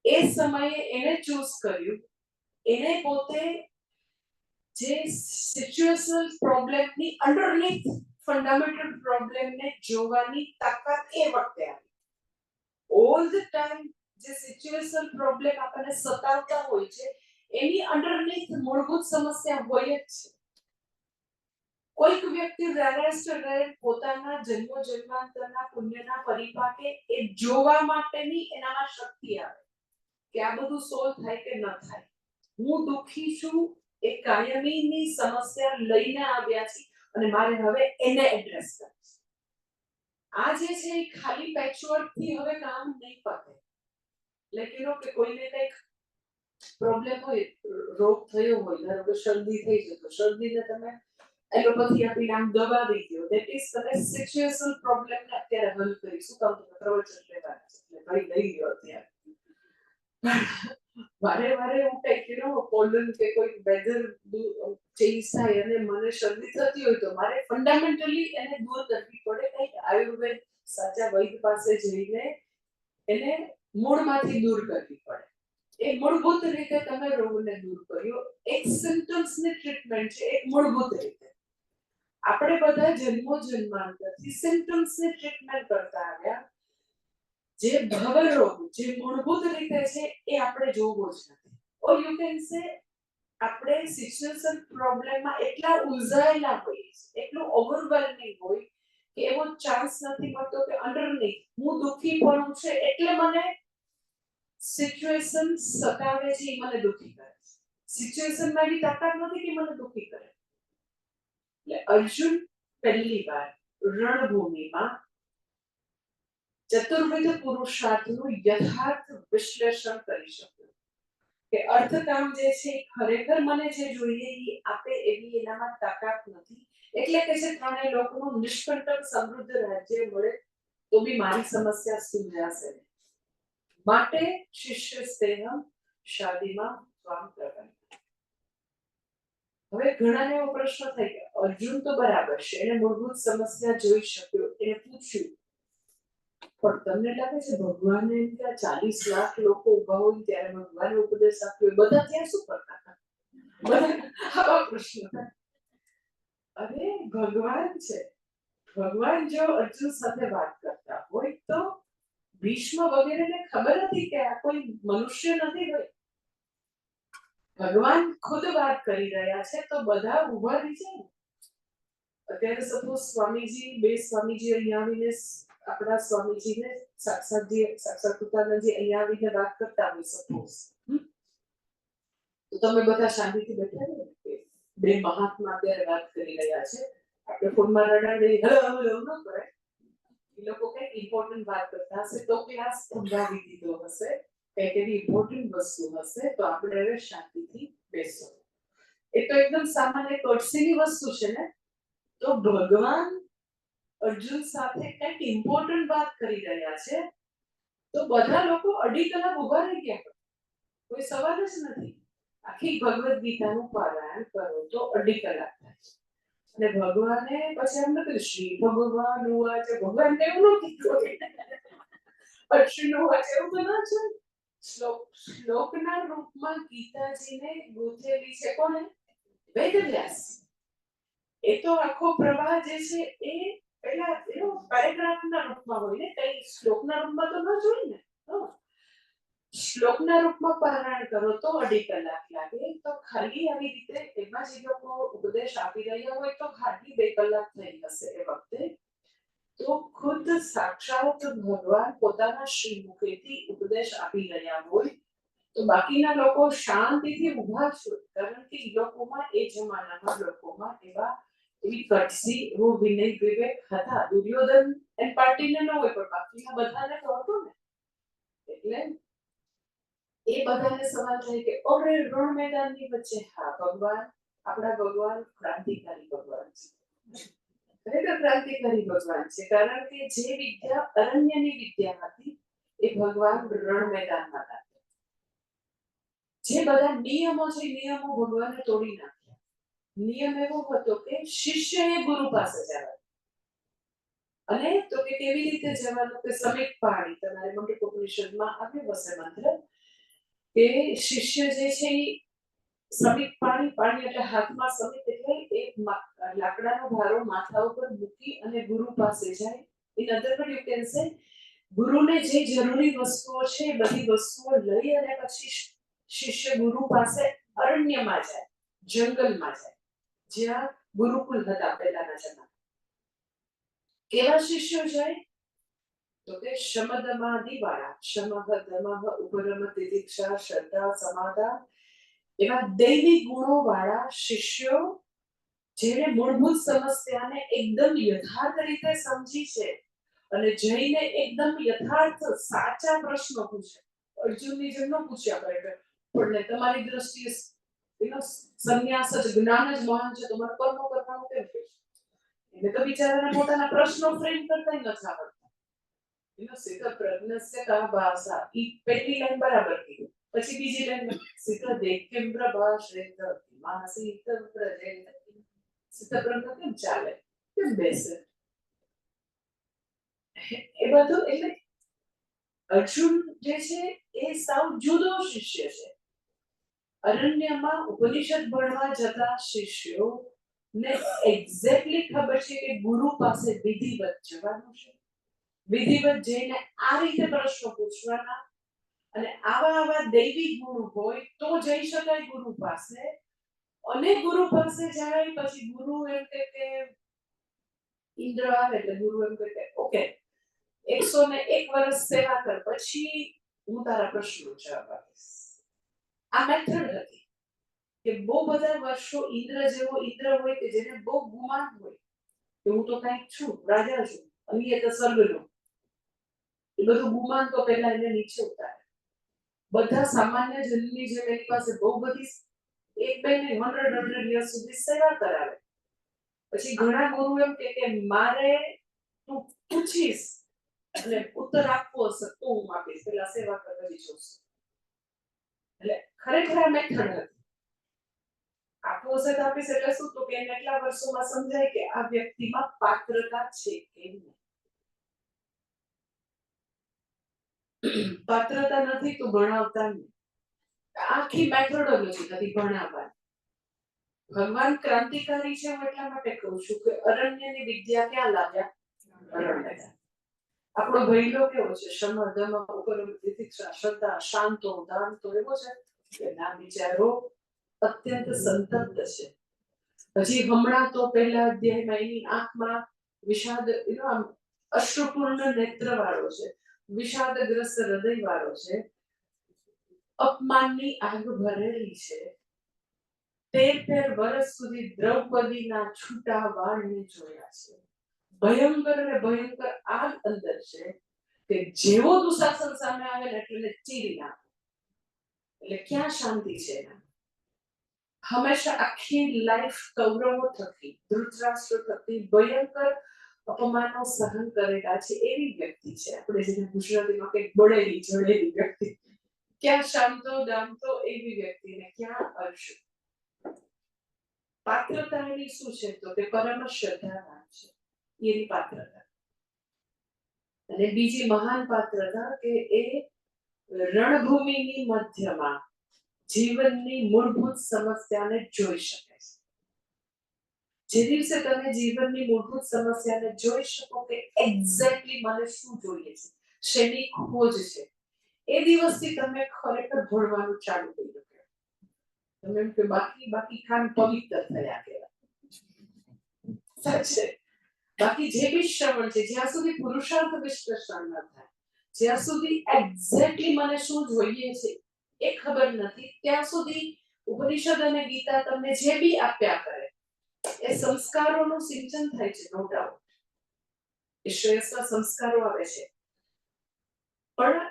એ સમયે એને ચૂઝ કર્યું એને પોતે જે સિચ્યુએશનલ પ્રોબ્લેમની અંડરનીથ ફંડામેન્ટલ પ્રોબ્લેમને જોવાની તાકાત એ વખતે આવી ઓલ ધ ટાઈમ જે સિચ્યુએશનલ પ્રોબ્લેમ આપણને સતાવતા હોય છે એની અંડરનીથ મૂળભૂત સમસ્યા હોય જ છે કોઈક વ્યક્તિ પોતાના જન્માંતરના પુણ્યના પરિપાકે એ જોવા માટેની એનામાં શક્તિ આવે કે આ બધું સોલ્વ થાય કે ન થાય હું દુખી છું એ કાયમીની સમસ્યા લઈને આવ્યા છે અને મારે હવે એને એડ્રેસ કરવું આ જે છે એ ખાલી પેચવર્ક થી હવે કામ નહીં પતે એટલે કે કોઈને કંઈક પ્રોબ્લેમ હોય રોગ થયો હોય ધારો કે શરદી થઈ છે તો શરદીને તમે એલોપેથી આપીને આમ દબાવી દો. ધેટ ઇઝ તમે સિચ્યુએશનલ પ્રોબ્લેમને અત્યારે હલ કરીશું. તો તમે પ્રવચન લેવાના છે એટલે ભાઈ લઈ લો અત્યારે. વારે વારે હું કંઈક પોલન કે કોઈ વેધર ચેન્જ થાય અને મને શરદી થતી હોય તો મારે ફંડામેન્ટલી એને દૂર કરવી પડે. કંઈક આયુર્વેદ સાચા વૈદ્ય પાસે જઈને એને મૂળમાંથી દૂર કરવી પડે. એ મૂળભૂત રીતે તમે રોગને દૂર કર્યો. એક સિમ્પટમ્સની ટ્રીટમેન્ટ છે, એક મૂળભૂત રીતે. આપણે બધા જન્માંતરથી સિમ્પટમ્સની ટ્રીટમેન્ટ કરતા આવ્યા. જે ભવરોગ જે મૂળભૂત રીતે છે એ આપણે જોવો જ નથી. ઓર યુ કેન સે આપણે સિચ્યુએશન પ્રોબ્લેમમાં એટલા ઉલઝાયેલા હોઈએ છીએ, એટલું ઓવરવેલ્મિંગ હોય કે એવો ચાન્સ નથી મળતો કે અંડરનીથ હું દુઃખી પડું છે એટલે મને સિચ્યુએશન સતાવે છે, એ મને દુઃખી કરે છે. સિચ્યુએશનમાં એવી તાકાત નથી કે મને દુઃખી કરે. એટલે અર્જુન પહેલી વાર રણભૂમિમાં ચતુર્વિધ પુરુષાર્થનું યથાર્થ વિશ્લેષણ કરી શક્યો કે અર્થકામ જે છે ખરેખર મને જે જોઈએ એ આપે એવી એનામાં તાકાત નથી. એટલે કે છે ત્રણેય લોકોનું નિષ્કંટક સમૃદ્ધ રાજ્ય મળે તો બી મારી સમસ્યા સુલઝાશે નહીં. માટે શિષ્ય સ્નેહમ શાદીમાં સ્વામ કરવાનું. હવે ઘણાને એવો પ્રશ્ન થાય કે અર્જુન તો બરાબર છે, એને મૂળભૂત સમસ્યા જોઈ શક્યો, એને પૂછ્યું, પણ તમને લાગે છે ભગવાનને ત્યાં 40 લાખ લોકો ઉભા હોય ત્યારે ભગવાને ઉપદેશ આપ્યો, બધા ત્યાં શું કરતા હતા? આવા પ્રશ્ન થાય. અરે ભગવાન છે, ભગવાન જો અર્જુન સાથે વાત કરતા હોય તો ભીષ્મ વગેરેને ખબર હતી કે આ કોઈ મનુષ્ય નથી ભાઈ. ભગવાન ખુદ વાત કરી રહ્યા છે તો બધા ઉભા રહી જાય. અત્યારે સપોઝ સ્વામીજી, બે સ્વામીજી અહીંયા આવીને આપણા સ્વામીજીને સાક્ષાત કૃપાનંદજી અહીંયા આવીને વાત કરતા હોય સપોઝ, તો તમે બધા શાંતિથી બેઠા રહો કે બે મહાત્મા અત્યારે વાત કરી રહ્યા છે, આપણે ફોનમાં રડાડી હલો ન કરે. એ લોકો કંઈક ઇમ્પોર્ટન્ટ વાત કરતા હશે તો ક્લાસ સમજાવી દીધો હશે, કંઈક એવી ઇમ્પોર્ટન્ટ વસ્તુ હશે તો આપણે હવે શાંતિથી બેસો. એ તો એકદમ સામાન્ય કર્ટસીની વસ્તુ છે ને. તો ભગવાન અર્જુન સાથે કંઈક ઇમ્પોર્ટન્ટ વાત કરી રહ્યા છે તો બધા લોકો અઢી કલાક ઉભા રહી ગયા. કોઈ સવાલ જ નથી. આખી ભગવદ ગીતાનું પારાયણ કરો તો અઢી કલાક થાય. અને ભગવાને પછી એમ નથી શ્રી ભગવાન ઉવાચ, ભગવાન એવું ન કીધું. અર્જુન ઉવાચ એવું તો ના છે. શ્લોકના રૂપમાં ગીતાજીને ગોઠવેલી છે કોણે? વેદવ્યાસ. એ તો આખો પ્રવાહ જે છે એ પેલા પેરેગ્રાફના રૂપમાં હોય ને, કઈ શ્લોકના રૂપમાં તો ન જોઈ ને. શ્લોકના રૂપમાં પારાયણ કરો તો અઢી કલાક લાગે. તો ખાલી આવી રીતે એમાં જે લોકો ઉપદેશ આપી રહ્યા હોય તો ખાલી 2 કલાક થઈ હશે એ વખતે. તો ખુદ સાક્ષાત ભગવાન પોતાના શ્રી મુખેથી ઉપદેશ આપી રહ્યા હોય તો બાકીના લોકો શાંતિથી ઊભા છે, કારણ કે એ લોકોમાં એ જમાનામાં લોકોમાં એવી કટસી એવો વિનય વિવેક હતા. દુર્યોધન એન પાર્ટીને ન હોય પણ બાકીના બધાને તો હતો ને. એટલે એ બધાને સવાલ થાય કે ઓરે રણ મેદાનની વચ્ચે હા ભગવાન, આપણા ભગવાન ક્રાંતિકારી ભગવાન છે. ખરેખર ક્રાંતિકારી ભગવાન છે, કારણ કે જે વિદ્યા અરણ્યની વિદ્યા હતી એ ભગવાન રણ મેદાનમાં હતા. જે બધા નિયમો છે નિયમો ભગવાને તોડી નાખ્યા. નિયમ એવો હતો કે શિષ્યએ ગુરુ પાસે જવાનું. અને તો કે કેવી રીતે જવાનું કે સમિત પાણી, તમારે મંડકોપનિષદમાં આવ્યો હશે મંત્ર કે શિષ્ય જે છે એ સમિત પાણી એટલે હાથમાં સમિત એટલે એક લાકડાનો ભારો માથા ઉપર મૂકી અને ગુરુ પાસે જાય. In other word you can say ગુરુને જે જરૂરી વસ્તુઓ છે બધી વસ્તુઓ લઈ અને પછી શિષ્ય ગુરુ પાસે અરણ્યમાં જાય, જંગલમાં જાય, જ્યાં ગુરુકુલ હતા પહેલાના જમાનામાં. કેવા શિષ્યો જાય તો કે શમદમાદિ વાળા, શમઃ દમઃ ઉપરમ તિતિક્ષા શ્રદ્ધા સમાધાન, એવા દૈવી ગુણો વાળા શિષ્યો જેને મૂળભૂત સમસ્યાને એકદમ યથાર્થ રીતે સમજી છે અને જઈને એકદમ યથાર્થ સાચા પ્રશ્નો પૂછે. અર્જુનની જેમ ન પૂછ્યા કરે પણ તમારી દ્રષ્ટિએ સંન્યાસ જ જ્ઞાન જ મહાન છે, તમારે કર્મ કરવાનું કેમ કહે? એને તો બિચારાને પોતાના પ્રશ્નો ફ્રેમ કરતા નથી આવડતા. એનો સીધા પ્રજ્ઞસ્ય કા ભાષા ઈ પહેલી લાઈન બરાબર કીધું, પછી બીજી લાઈન સીધા દેખ્યમ પ્રભાષેત માસીત પ્રજેત. સીધા પ્રજ્ઞ કેમ ચાલે, કેમ બેસે? એ બધું એટલે અર્જુન જે છે એ સાવ જુદો શિષ્ય છે. અરણ્યમાં ઉપનિષદ ભણવા જતા શિષ્યો ને એક્ઝેક્ટલી ખબર છે કે ગુરુ પાસે વિધિવત જવાનું છે, વિધિવત જઈને આ રીતે પ્રશ્નો પૂછવાના, અને આવા દૈવિક ગુરુ હોય તો જઈ શકાય ગુરુ પાસે. અને ગુરુ પાસે જાય પછી ગુરુ એમ કે ઇન્દ્ર આવે એટલે ગુરુ એમ કે ઓકે 101 વર્ષ સેવા કર, પછી હું તારા પ્રશ્નો જવાબ આપીશ. આ મેથડ હતી કે બહુ બધા વર્ષો ઇન્દ્ર જેવો ઇન્દ્ર હોય કે જેને બહુ ગુમાન હોય કે હું તો કંઈક છું, રાજા છું, અહીં તો સ્વર્ગનો, એ બધું ગુમાન તો પહેલા એને નીચે ઉતારે. બધા સામાન્ય જનની જેમ એની પાસે બહુ બધી 100 યર્સ સુધી સેવા કરાવે. પછી ઘણા ગુરુ એમ કે મારે તું પૂછીશ અને ઉત્તર આપવો હશે તો હું આપીશ, પેલા સેવા કરી જોઉં. એટલે ખરેખર આ મેથડ હતી. આપવો હશે તો આપીશ એટલે શું, તો કે એને એટલા વર્ષોમાં સમજાય કે આ વ્યક્તિમાં પાત્રતા છે કે નહીં. પાત્રતા નથી તો ભણાવતા નહીં. આખી મેથોડોલોજી નથી ભણાવવાની. ભગવાન ક્રાંતિકારી છે, હું એટલા માટે કહું છું કે અરણ્યની વિદ્યા ક્યાં લાવ્યા? અરણ્ય. આપણો ભૈલો કેવો છે? શમ દમ ઉપરમ તિતિક્ષા શ્રદ્ધા શાંતો દાંતો એવો છે કે ના વિચારો અત્યંત સંતપ્ત છે. હજી હમણાં તો પહેલા અધ્યાયમાં એની આંખમાં વિષાદ, આમ અશ્રુપૂર્ણ નેત્ર વાળો છે, વિષાદગ્રસ્ત હૃદય વાળો છે, અપમાનની આગ ભરેલી છે. 13 વર્ષ સુધી દ્રૌપદીના છૂટા વાળને જોયા છે. ભયંકર અને ભયંકર આગ અંદર છે કે જેવો દુશાસન સામે આવે ને એટલે ચીરી નાખે. એટલે ક્યાં શાંતિ છે? હંમેશા આખી લાઈફ કૌરવો થકી, ધૃતરાષ્ટ્ર થકી ભયંકર અપમાનો સહન કરેલા છે એવી વ્યક્તિ છે. આપણે જેને ગુજરાતીમાં કંઈક બળેલી જડેલી વ્યક્તિ. ક્યાં શાંતો દામતો એવી વ્યક્તિને ક્યાં અર્જુન. પાત્રતા એની શું છે તો કે પરમ શ્રદ્ધાવાન છે, એની પાત્રતા. અને બીજી મહાન પાત્રતા કે એ રણભૂમિની મધ્યમાં જીવનની મૂળભૂત સમસ્યાને જોઈ શકે છે. જે દિવસે તમે જીવનની મૂળભૂત સમસ્યાને જોઈ શકો કે એક્ઝેક્ટલી મને શું જોઈએ છે, શેની ખોજ છે, એ દિવસથી તમે ખરેખર ભણવાનું ચાલુ કરી દો. તમે એમ કે બાકી ખાન પવિત્ર થયા કહેવાય. સાચે બાકી જે બી શ્રવણ છે, જ્યાં સુધી પુરુષાર્થ વિશ્લેષણ ન થાય, જ્યાં સુધી એક્ઝેક્ટલી મને શું જોઈએ છે એ ખબર નથી, ત્યાં સુધી ઉપનિષદ અને ગીતા તમને જે બી આપ્યા કરે એ સંસ્કારોનું સિંચન થાય છે, નો ડાઉટ. એ શ્રેષ્ઠ સંસ્કારો આવે છે, પણ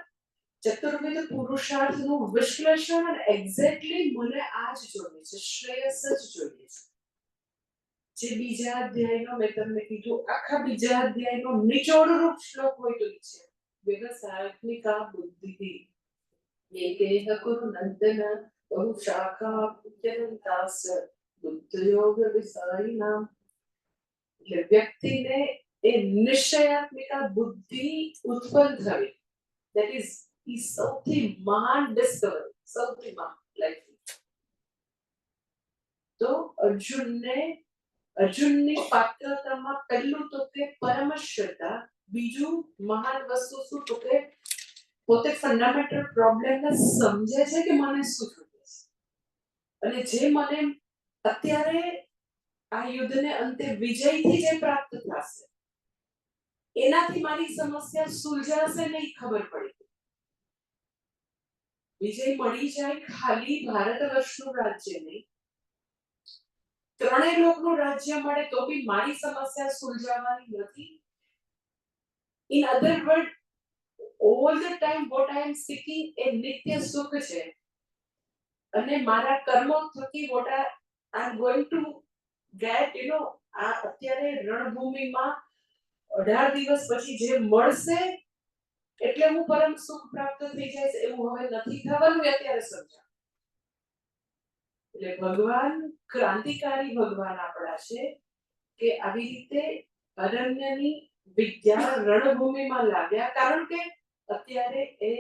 ચતુર્વિધ પુરુષાર્થનું વિશ્લેષણ અને એક્ઝેક્ટલી મને આ જ જોઈએ છે, શ્રેયસ જ જોઈએ છે. જે બીજા અધ્યાયનો મેં તમને કીધું, આખા બીજા અધ્યાયનો નિચોડરૂપ શ્લોક હોય તો છે વ્યવસાયિકા બુદ્ધિ એકેહ કુરુ નંદન બહુ શાખા પુત્યનંતાસ બુદ્ધયોગ વિસાયિનામ. એટલે વ્યક્તિને એ નિશ્ચયાત્મિકા બુદ્ધિ ઉત્પન્ન થવી, that is ઈ સૌથી મહાન ડિસ્કવરી, સૌથી મહાન લાઈફ. તો અર્જુનની પાત્રતામાં પહેલું તો કે પરમ શ્રદ્ધા, બીજું મહાન વસ્તુ શું તો કે પોતે ફંડામેન્ટલ પ્રોબ્લેમને સમજે છે કે મને શું જોઈએ છે, અને જે મને અત્યારે આ યુદ્ધને અંતે વિજયથી જે પ્રાપ્ત થશે એનાથી મારી સમસ્યા સુલઝાશે નહીં ખબર પડી. વિજય મળી જાય ખાલી ભારત વર્ષનું રાજ્ય નહીં, ત્રણેય લોકનું રાજ્ય મળે તો બી મારી સમસ્યા સુલઝાવાની નથી. In other words, all the time what I am seeking એ નિત્ય સુખ છે, અને મારા કર્મો થકી what I am going to get, આ અત્યારે રણભૂમિમાં 18 દિવસ પછી જે મળશે એટલે હું પરમ સુખ પ્રાપ્ત થઈ જાય એવું હવે નથી થવાનું અત્યારે સમજા. એટલે ભગવાન ક્રાંતિકારી ભગવાન આપણા છે કે આવી રીતે અરણ્યની વિદ્યા રણભૂમિમાં લાવ્યા, કારણ કે અત્યારે એ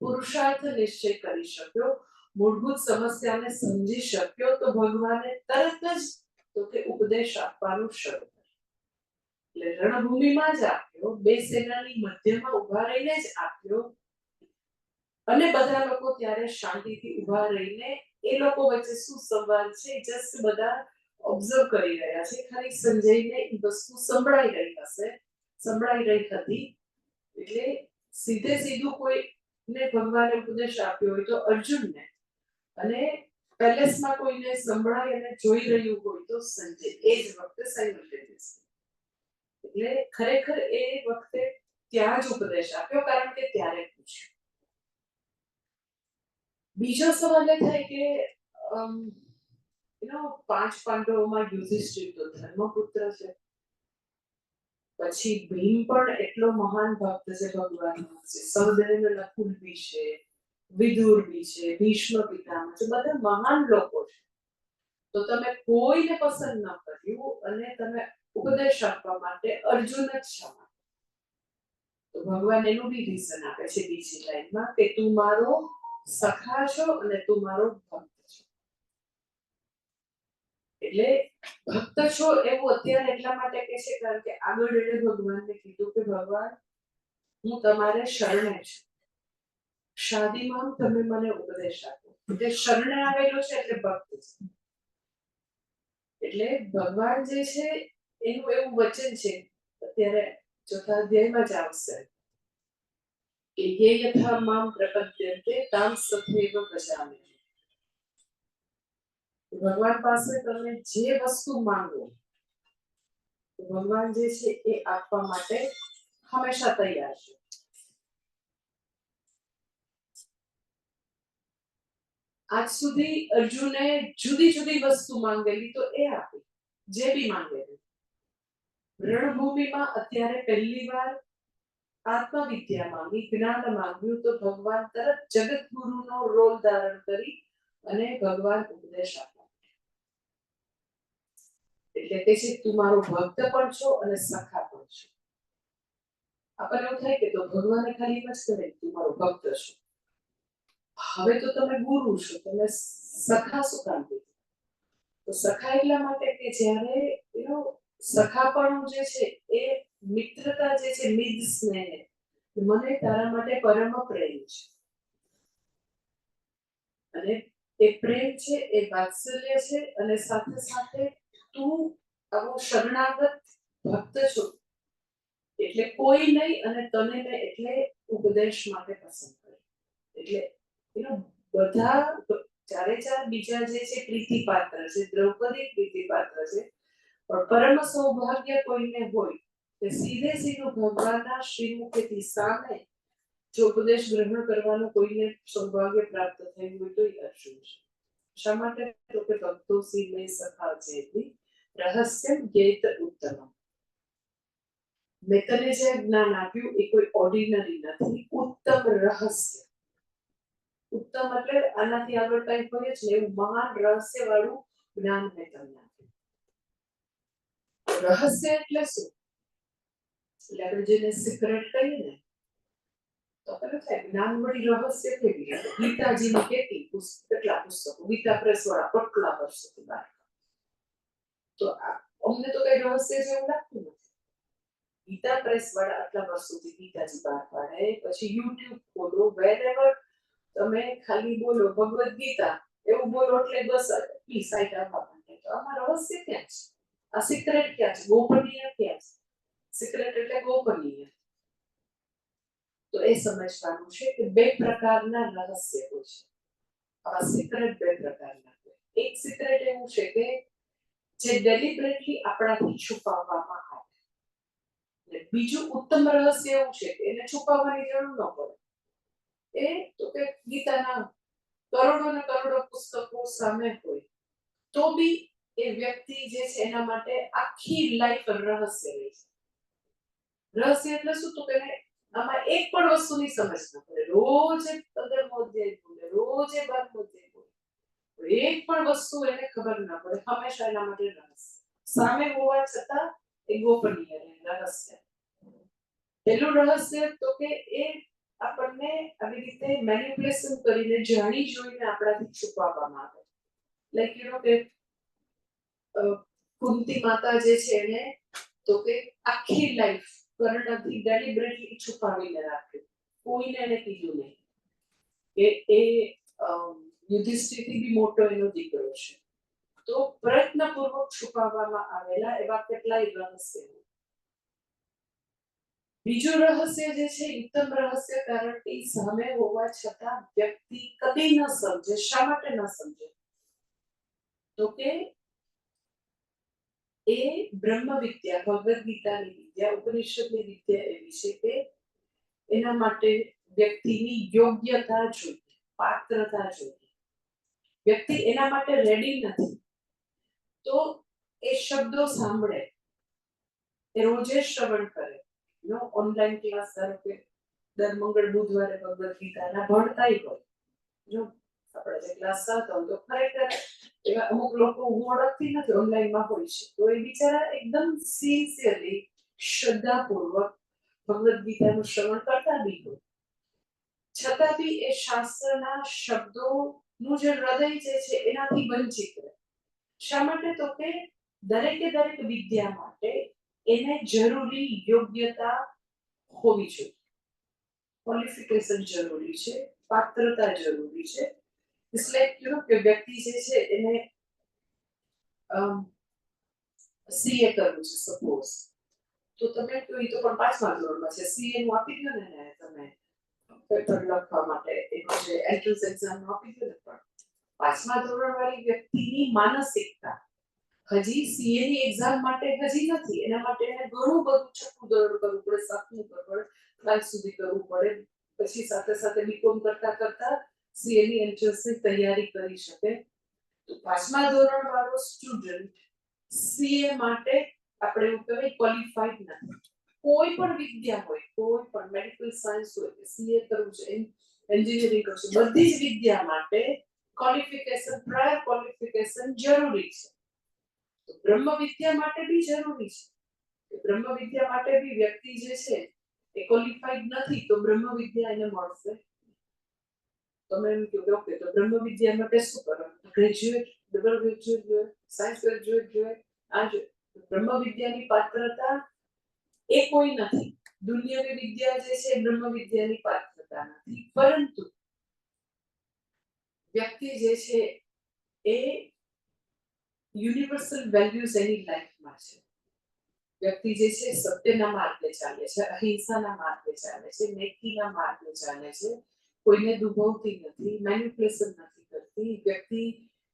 પુરુષાર્થ નિશ્ચય કરી શક્યો, મૂળભૂત સમસ્યાને સમજી શક્યો, તો ભગવાને તરત જ તો કે ઉપદેશ આપવાનું શરૂ કર્યું. એટલે રણભૂમિમાં જ આપ્યો, બે સેનાની મધ્યમાં ઉભા રહીને જ આપ્યો, અને બધા લોકો ત્યારે શાંતિથી ઉભા રહીને એ લોકો વચ્ચે શું સંવાદ છે જસ્ટ બધા ઓબ્ઝર્વ કરી રહ્યા છે. ખાલી સંજયને એ વસ્તુ સંભળાઈ રહી હશે, સંભળાઈ રહી હતી. એટલે સીધે સીધું કોઈને ભગવાને ઉપદેશ આપ્યો હોય તો અર્જુનને, અને પેલેસમાં કોઈને સંભળાય અને જોઈ રહ્યું હોય તો સંજય, એ જ વખતે સાયમલ્ટેનિયસ. એટલે ખરેખર એ વખતે ત્યાં જ ઉપદેશ આપ્યો, કારણ કે ત્યારે પૂછ્યું. બીજો સવાલ એ થાય કે પાંચ પાંડવોમાં યુધિષ્ઠિર તો ધર્મપુત્ર છે, પછી ભીમ પણ એટલો મહાન ભક્ત છે ભગવાનનો, સહદેવ નકુલ બી છે, વિદુર બી છે, ભીષ્મ પિતામહ છે, બધા મહાન લોકો છે. તો તમે કોઈને પસંદ ન કર્યું અને તમે ઉપદેશ આપવા માટે અર્જુન જ શા? તો ભગવાન એનું બી રીઝન આપે છે બીજી લાઈનમાં કે તું મારો સખા છો અને તું મારો ભક્ત છો. એટલે ભક્ત છો એવું અત્યારે એટલા માટે કે છે કારણ કે આગળ એને ભગવાનને કીધું કે ભગવાન હું તમારે શરણે છું, શાદીમાં તમે મને ઉપદેશ આપો. એટલે શરણે આવેલો છે એટલે ભક્ત છે. એટલે ભગવાન જે છે એનું એવું વચન છે, અત્યારે ચોથા અધ્યાયમાં જ આવશે કે યે યથા મામ પ્રપદ્યન્તે તામ તથૈવ ભજામિ. ભગવાન પાસે તમે જે વસ્તુ માંગો ભગવાન જે છે એ આપવા માટે હંમેશા તૈયાર છે. આજ સુધી અર્જુને જુદી જુદી વસ્તુ માંગેલી તો એ આપી, જે બી માંગેલી. રણભૂમિમાં અત્યારે પહેલી વાર આત્મવિદ્યા માંગી, જ્ઞાન માંગ્યું, તો ભગવાન તરત જગતગુરુનો રોલ ધારણ કરી અને ભગવાન ઉપદેશ આપ્યો. એટલે કે છે તું મારો ભક્ત પણ છો અને સખા પણ છો. આપણને એવું થાય કે તો ભગવાને ખાલી એમ જ કહે તું મારો ભક્ત છો, હવે તો તમે ગુરુ છો, તમે સખા શું કામ કીધું? તો સખા એટલા માટે કે જ્યારે સખાપણું જે છે એ મિત્રતા જે છે, નિજ સ્નેહ, મને તારા માટે પરમ પ્રેમ છે, અને એ પ્રેમ છે એ વાત્સલ્ય છે, અને સાથે સાથે તું આવો શરણાગત ભક્ત છો એટલે કોઈ નહીં અને તને મેં એટલે ઉપદેશ માટે પસંદ કર્યો. એટલે બધા ચારે ચાર બીજા જે છે પ્રીતિપાત્ર છે, દ્રૌપદી પ્રીતિપાત્ર છે, પણ પરમ સૌભાગ્ય કોઈને હોય કે સીધે સીધું ભગવાનના શ્રીમુખેથી સામે જો ઉપદેશ ગ્રહણ કરવાનું કોઈને સૌભાગ્ય પ્રાપ્ત થયું હોય તો એ અર્જુન છે. શા માટે? તો કે ભક્તો સીને સખા છે રહસ્ય ગેત ઉત્તમ. મેં તને જે જ્ઞાન આપ્યું એ કોઈ ઓર્ડિનરી નથી, ઉત્તમ રહસ્ય. ઉત્તમ એટલે આનાથી આગળ કઈ હોય જ ને એવું મહાન રહસ્ય વાળું જ્ઞાન મેં તમને આપ્યું. રહસ્ય એટલે શું? એટલે આપણે જેને સિક્રેટ કહીએ ને, તો આપણે થાય જ્ઞાન વળી રહસ્ય કેવી રીતે? ગીતાજીની કેટલા પુસ્તકો, ગીતા પ્રેસ વાળા કેટલા વર્ષોથી બહાર, તો અમને તો કઈ રહસ્ય જેવું લાગતું નથી. ગીતા પ્રેસ વાળા આટલા વર્ષોથી ગીતાજી બહાર પાડે, પછી યુટ્યુબ ખોલો, વેરેવર તમે ખાલી બોલો ભગવદ ગીતા એવું બોલો એટલે બસ એટલી સાઈટ આવવા માંડે. તો આમાં રહસ્ય ક્યાં છે? આ સિક્રેટ ક્યાં છે? ગોપનીય ક્યાં છે? સિક્રેટ એટલે ગોપનીય. તો એ સમજવાનું છે કે બે પ્રકારના રહસ્ય હોય છે. આવા સિક્રેટ બે પ્રકારના હોય. એક સિક્રેટ એવું છે કે જે ડેલિબરેટલી આપણાથી છુપાવવામાં આવે. બીજું ઉત્તમ રહસ્ય એવું છે કે એને છુપાવવાની જરૂર ન પડે. એ તો કે ગીતાના કરોડો ને કરોડો પુસ્તકો સામે હોય તો બી એ વ્યક્તિ જે છે એના માટે આખી લાઈફ રહસ્ય રહે છે. રહસ્ય એટલે શું? તો કે આમાં એક પણ વસ્તુની સમજ ન પડે. રોજ 15મો અધ્યાય બોલે, રોજ 12મો અધ્યાય બોલે, એક પણ વસ્તુ એને ખબર ના પડે. હંમેશા એના માટે રહસ્ય. સામે હોવા છતાં એ ગોપનીય રહસ્ય. પેલું રહસ્ય તો કે એ આપણને આવી રીતે મેનિપ્યુલેશન કરીને જાણી જોઈને આપણાથી છુપાવવામાં આવે. લાઈક યુ નો કે કુંતી માતા જે છે એને તો કે આખી લાઈફ કર્ણથી ડેલિબરેટલી છુપાવીને રાખ્યું. કોઈને એને કીધું નહીં કે એ યુધિષ્ઠિરથી બી મોટો એનો દીકરો છે. તો પ્રયત્નપૂર્વક છુપાવવામાં આવેલા એવા કેટલાય રહસ્ય. બીજું રહસ્ય જે છે ઉત્તમ રહસ્ય, કારણ કે સામે હોવા છતાં વ્યક્તિ કદી ન સમજે. શા માટે ન સમજે? તો કે એ બ્રહ્મ વિદ્યા, ભગવદ ગીતાની વિદ્યા, ઉપનિષદની વિદ્યા એવી છે કે એના માટે વ્યક્તિની યોગ્યતા જોઈએ, પાત્રતા જોઈએ. વ્યક્તિ એના માટે રેડી નથી તો એ શબ્દો સાંભળે, એ રોજે શ્રવણ કરે. નો ઓનલાઈન ક્લાસ ધારો કે દર મંગળ બુધવારે ભગવદ ગીતાના ભણતાય હોય. જો આપણે જે ક્લાસ ચાલતો હોય તો ખરેખર એવા અમુક લોકો હું ઓળખતી નથી, ઓનલાઈનમાં હોય છે, તો એ બિચારા એકદમ સિન્સિયરલી શ્રદ્ધાપૂર્વક ભગવદ ગીતાનું શ્રવણ કરતા બી હોય, છતાં બી એ શાસ્ત્રના શબ્દોનું જે હૃદય જે છે એનાથી વંચિત રહે. શા માટે? તો કે દરેકે દરેક વિદ્યા માટે એને જરૂરી યોગ્યતા હોવી જોઈએ, ક્વોલિફિકેશન જરૂરી છે, પાત્રતા જરૂરી છે. એટલે કે વ્યક્તિ જે છે એને સીએ કરવું છે સપોઝ, તો તમે કહો એ તો પણ 5મા ધોરણમાં છે, સીએ નું આપી દો ને તમે પેપર લખવા માટે, એનો જે એન્ટ્રન્સ એક્ઝામ નું આપી દો ને. પણ 5મા ધોરણ વાળી વ્યક્તિની માનસિકતા હજી સીએ ની એક્ઝામ માટે હજી નથી. એના માટે એને ઘણું બધું 6મું ધોરણ કરવું પડે, 7મું કરવું પડે, 12 સુધી કરવું પડે. પછી સાથે સાથે બીકોમ કરતા કરતા સીએ ની એન્ટ્રન્સની તૈયારી કરી શકે. તો 5મા ધોરણ વાળો સ્ટુડન્ટ સીએ માટે આપણે એવું કહેવાય ક્વોલિફાઈડ નથી. કોઈ પણ વિદ્યા હોય, કોઈ પણ મેડિકલ સાયન્સ હોય, સીએ કરવું છે, એન્જિનિયરિંગ કરવું છે, બધી જ વિદ્યા માટે ક્વોલિફિકેશન, પ્રાયર ક્વોલિફિકેશન જરૂરી છે. તો બ્રહ્મ વિદ્યા માટે બી જરૂરી છે. બ્રહ્મ વિદ્યા માટે બી વ્યક્તિ જે છે એ ક્વોલિફાઈડ નથી તો બ્રહ્મ વિદ્યા એને મળશે. તમે એમ કહો ઓકે, તો બ્રહ્મ વિદ્યા માટે શું કરવાનું? ગ્રેજ્યુએટ, ડબલ ગ્રેજ્યુએટ જોઈએ, સાયન્સ ગ્રેજ્યુએટ જોઈએ, આ જોઈએ. બ્રહ્મ વિદ્યાની પાત્રતા એ કોઈ નથી. દુનિયાવી વિદ્યા જે છે બ્રહ્મ વિદ્યાની પાત્રતા નથી, પરંતુ વ્યક્તિ જે છે એ યુનિવર્સલ વેલ્યુઝ એની લાઈફમાં છે. વ્યક્તિ જે છે સત્યના માર્ગે ચાલે છે, અહિંસાના માર્ગે ચાલે છે, નેકીના માર્ગે ચાલે છે, કોઈને દુભવતી નથી, મેનિપ્યુલેશન નથી કરતી, વ્યક્તિ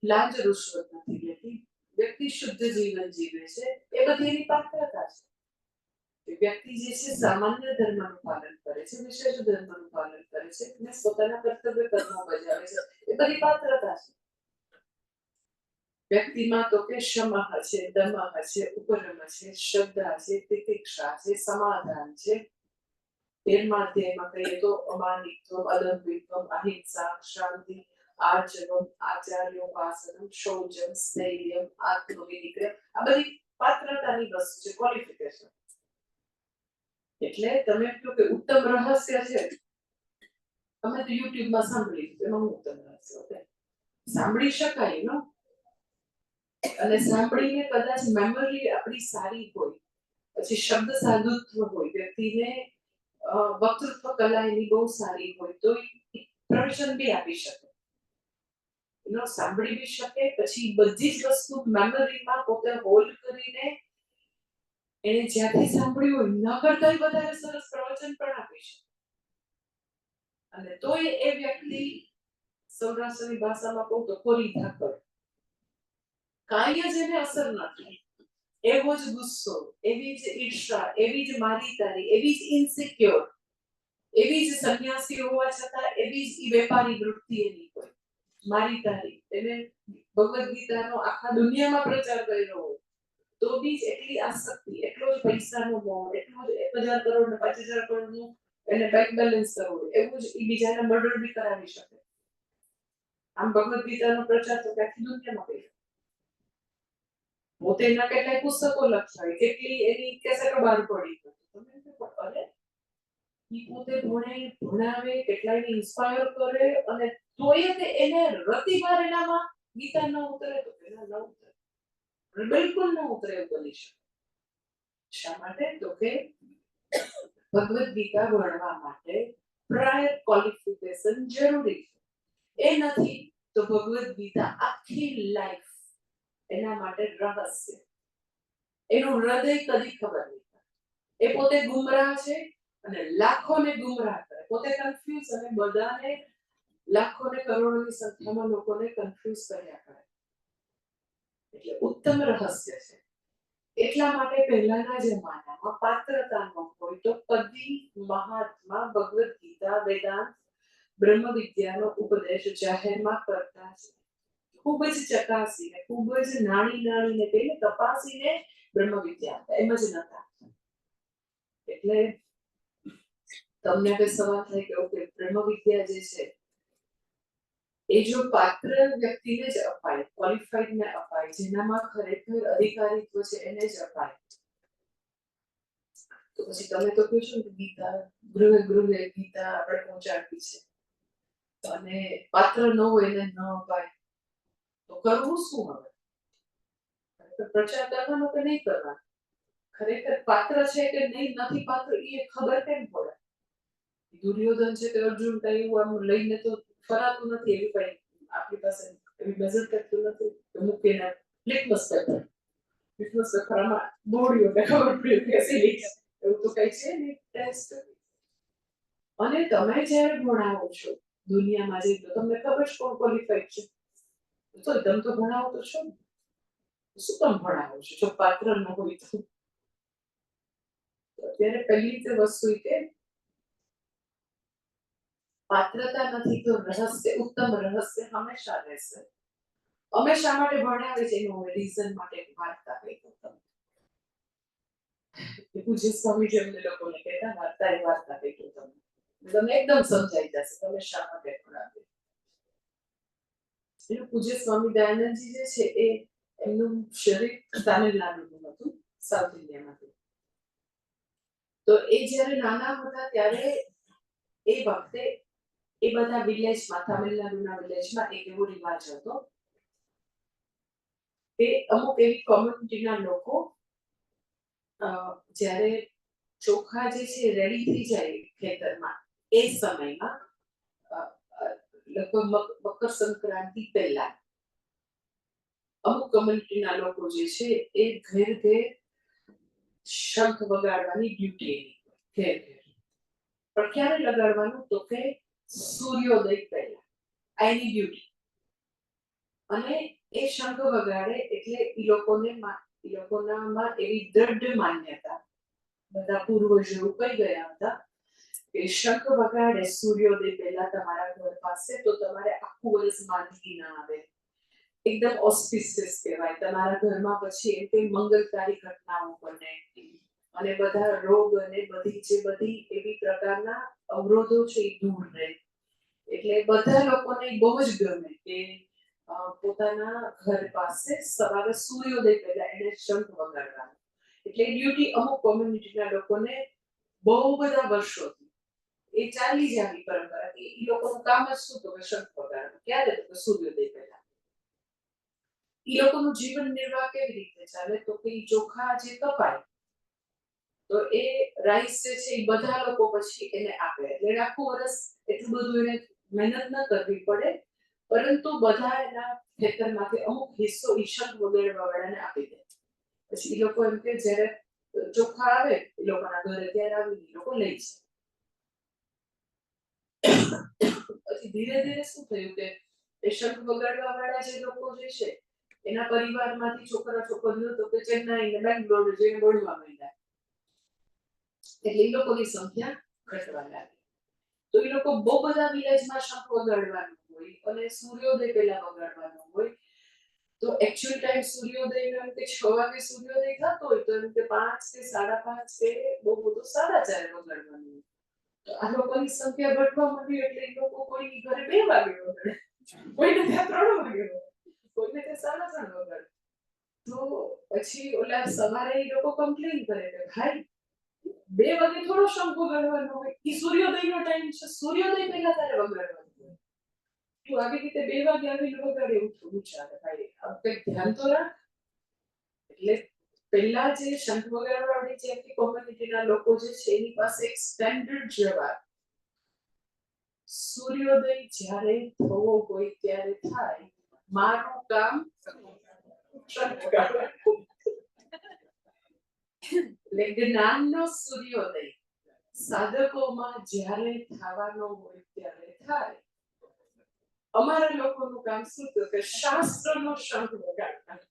લાંચ રૂશ્વત નથી લેતી, વ્યક્તિ શુદ્ધ જીવન જીવે છે. એ બધી એની પાત્રતા છે. વ્યક્તિ જે છે સામાન્ય ધર્મનું પાલન કરે છે, વિશેષ ધર્મનું પાલન કરે છે અને પોતાના કર્તવ્ય કર્મો બજાવે છે. એ બધી પાત્રતા છે. વ્યક્તિમાં તો કે ક્ષમા છે, દમઃ છે, ઉપરમ છે, શ્રદ્ધા છે, તિતિક્ષા છે, સમાધાન છે. 13મા અધ્યાયમાં કહીએ તો અમાનિત્વમ, અદમ્ભિત્વમ, અહિંસા, શાંતિ, આચરમ, આચાર્યોપાસનમ, શૌચમ, સ્થૈર્યમ, આત્મવિનિગ્રહ, આ બધી પાત્રતાની વસ્તુ છે, ક્વોલિફિકેશન. એટલે તમે કહો કે ઉત્તમ રહસ્ય છે, અમે તો યુટ્યુબમાં સાંભળી, એમાં હું ઉત્તમ રહસ્ય ઓકે સાંભળી શકાય નો, અને સાંભળીને કદાચ મેમરી આપણી સારી હોય, પછી શબ્દ સાધુત્વ હોય, વ્યક્તિને વક્તૃત્વ કલા એની બહુ સારી હોય તો પ્રવચન બી આપી શકે, એનો સાંભળી બી શકે, પછી બધી જ વસ્તુ મેમરીમાં પોતે હોલ્ડ કરીને એને જ્યાંથી સાંભળ્યું હોય ન કરતા વધારે સરસ પ્રવચન પણ આપી શકે. અને તોય એ વ્યક્તિ સૌરાષ્ટ્રની ભાષામાં કહું તો કોરી ધાકડ, કાંઈ જ એને અસર ન થાય. એવો જ ગુસ્સો, એવી જ ઈર્ષા, એવી જ મારીતારી, એવી જ ઇન્સિક્યોર, એવી જ સંન્યાસી હોવા છતાં એવી જ વેપારી વૃત્તિ એની હોય. મારી તારી એને ભગવદ ગીતાનો આખા દુનિયામાં પ્રચાર કર્યો હોય તો બી એટલી આસક્તિ, એટલો જ પૈસાનો મોહ, એટલું જ 1000 કરોડ ને 5000 કરોડનું એને બેંક બેલેન્સ કરવું એવું જ એ બીજાને મર્ડર બી કરાવી શકે. આમ ભગવદ ગીતાનો પ્રચાર તો આખી દુનિયામાં કર્યો. પોતે એના કેટલાય પુસ્તકો લખાય, કેટલી એની કેસેટો બહાર પડી. અરે ઈ પોતે ભણાવે, કેટલાયને ઇન્સ્પાયર કરે અને તોય તે એને રતિવાર એનામાં ગીતા ન ઉતરે તો પેલા ન ઉતરે, બિલકુલ ન ઉતરે એવું બની શકે. શા માટે? તો કે ભગવદ ગીતા ભણવા માટે પ્રાયર ક્વોલિફિકેશન જરૂરી છે. એ નથી તો ભગવદ ગીતા આખી લાઈફ એના માટે રહસ્ય, એનું હૃદય કદી ખબર નહીં પડે. એ પોતે ગુમરાહ છે અને લાખોને ગુમરાહ કરે, પોતે કન્ફ્યુઝ અને બધાને લાખોને કરોડોની સંખ્યામાં લોકોને કન્ફ્યુઝ કર્યા કરે. એટલે ઉત્તમ રહસ્ય છે. એટલા માટે પહેલાના જમાનામાં પાત્રતા ન હોય તો કદી મહાત્મા ભગવદ ગીતા, વેદાંત, બ્રહ્મ વિદ્યાનો ઉપદેશ જાહેરમાં કરતા છે. ખૂબ જ ચકાસીને, ખૂબ જ નાણીને તેને તપાસીને બ્રહ્મ વિદ્યા એમ જ નતા. એટલે તમને હવે સવાલ થાય કે ઓકે બ્રહ્મ વિદ્યા જે છે એ જો પાત્ર વ્યક્તિને જ અપાય, ક્વોલિફાઈડ ને અપાય, જેનામાં ખરેખર અધિકારીત્વ છે એને જ અપાય. તો પછી તમે તો કહો છો કે ગીતા ગૃહે ગીતા આપણે પહોંચાડવી છે અને પાત્ર ન હોય એને ન અપાય તો કરવું શું હવે? પ્રચાર કરવાનો કે નહીં કરવાનો? ખરેખર પાત્ર છે કે નહીં નથી પાત્ર એ ખબર કેમ પડે? દુર્યોધન છે કે અર્જુન કઈ એવું આમ લઈને તો ફરાતું નથી, એવી કઈ આપણી પાસે એવી નજર કરતું નથી કે મૂકીને લિટમસ પેપર, લિટમસ પેપરમાં દોડ્યો કે ખબર પડી કે એવું તો કઈ છે નહીં ટેસ્ટ. અને તમે જ્યારે ભણાવો છો દુનિયામાં જઈ તો તમને ખબર છે કોણ ક્વોલિફાઈડ છે, તો તમે તો ભણાવો તો છો ને, શું કામ ભણાવો છો જો પાત્ર ન હોય તો? અત્યારે પહેલી તો વસ્તુ કે પાત્રતા નથી તો રહસ્ય, ઉત્તમ રહસ્ય હંમેશા રહેશે. અમે શા માટે ભણાવે છે એનું રીઝન માટે વાર્તા કહી દઉં તમને. પૂજ્ય સ્વામી જેમને લોકોને કહેતા વાર્તા કહી દઉં તમને એકદમ સમજાઈ જશે તમે શા માટે ભણાવે. પૂજ્ય સ્વામી દયાનંદજી જે છે એ એમનું શરીર તામિલનાડુનું હતું, સાઉથ ઇન્ડિયામાંથી. તો એ જ્યારે નાના હતા ત્યારે એ વખતે એ બધા વિલેજમાં, તામિલનાડુના વિલેજમાં એક એવો રિવાજ હતો કે અમુક એવી કોમ્યુનિટીના લોકો જ્યારે ચોખા જે છે રેડી થઈ જાય ખેતરમાં એ સમયમાં લગભગ મકર સંક્રાંતિ પહેલા અમુક કમ્યુનિટીના લોકો જે છે એ ઘેર ઘેર શંખ વગાડવાની ડ્યુટી એની ઘેર ઘેર. પણ ક્યારે લગાડવાનું તો કે સૂર્યોદય પહેલા, એની ડ્યુટી. અને એ શંખ વગાડે એટલે એ લોકોનામાં એવી દ્રઢ માન્યતા, બધા પૂર્વજો એવું કહી ગયા હતા કે શંખ વગાડે સૂર્યોદય પહેલા તમારા ઘર પાસે તો તમારે આખું વર્ષ માંદગી ના આવે, એકદમ ઓસ્પિશિયસ કહેવાય. તમારા ઘરમાં પછી એમ કઈ મંગલકારી ઘટનાઓ બને અને બધા રોગ અને બધી એવી પ્રકારના અવરોધો છે એ દૂર રહે. એટલે બધા લોકોને બહુ જ ગમે કે પોતાના ઘર પાસે સવારે સૂર્યોદય પહેલા એને શંખ વગાડવાનું. એટલે ડ્યુટી અમુક કોમ્યુનિટીના લોકોને બહુ બધા વર્ષોથી એ ચાલી જ આવી પરંપરા કે એ લોકોનું કામ જ શું તો કે શંખ વગાડવાનું. ક્યારે તો સૂર્યોદય પહેલા. એ લોકોનું જીવન નિર્વાહ કેવી રીતે ચાલે તો કે ચોખા જે કપાય તો એ રાઈસ જે છે એ બધા લોકો પછી એને આપે એટલે આખું વર્ષ એટલું બધું એને મહેનત ન કરવી પડે, પરંતુ બધા એના ખેતરમાંથી અમુક હિસ્સો ઈશંખ વગાડવાવાળાને આપી દે. પછી એ લોકો એમ કે જ્યારે ચોખા આવે એ લોકોના ઘરે ત્યારે આવીને એ લોકો લઈ જાય. પછી ધીરે ધીરે શું થયું કે એ શંખ વગાડવાવાળા જે લોકો જે છે એના પરિવારમાંથી છોકરા છોકરીઓ તો કે ચેન્નાઈ ને બેંગ્લોર જઈને ભણવા માંડ્યા. એટલે એ લોકોની સંખ્યા ઘટવા લાગી. તો એ લોકો બહુ બધા વિલેજમાં શંખ વગાડવાનું હોય અને સૂર્યોદય પહેલા વગાડવાનો હોય. તો એકચ્યુઅલ ટાઈમ સૂર્યોદય એમ કે 6 વાગે સૂર્યોદય થતો હોય તો એમ કે 5 કે 5:30 કે બહુ બધું 4:30 વગાડવાનું હોય. તો આ લોકોની સંખ્યા ઘટવા માંડી એટલે એ લોકો કોઈની ઘરે 2 વાગે વગાડે, કોઈને ત્યાં 3 વાગે વગાડે, કોઈને ત્યાં 3:30 વગાડે. તો પછી ઓલા સવારે એ લોકો કમ્પ્લેન કરે કે ભાઈ 2 વાગે થોડો શંખ વગાડવાનો હોય, એ સૂર્યોદયનો ટાઈમ છે, સૂર્યોદય પહેલા તારે વગાડવાનું હોય. તું આવી રીતે 2 વાગે આવીને વગાડે એવું થોડું ચાલે ભાઈ, આ કંઈક ધ્યાન તો રાખ. એટલે પહેલા જે શંખ વગાડવાવાળી જે આખી કોમ્યુનિટીના લોકો જે છે એની પાસે એક સ્ટેન્ડર્ડ જવાબ, સૂર્યોદય જ્યારે થવો હોય ત્યારે થાય, મારું કામ શંખ વગાડવાનું. એટલે જ્ઞાનનો સૂર્યોદય સાધકોમાં જ્યારે થવાનો હોય ત્યારે થાય. અમારા લોકોનું કામ શું થયું કે શાસ્ત્રનો શંખ વગાડવાનો,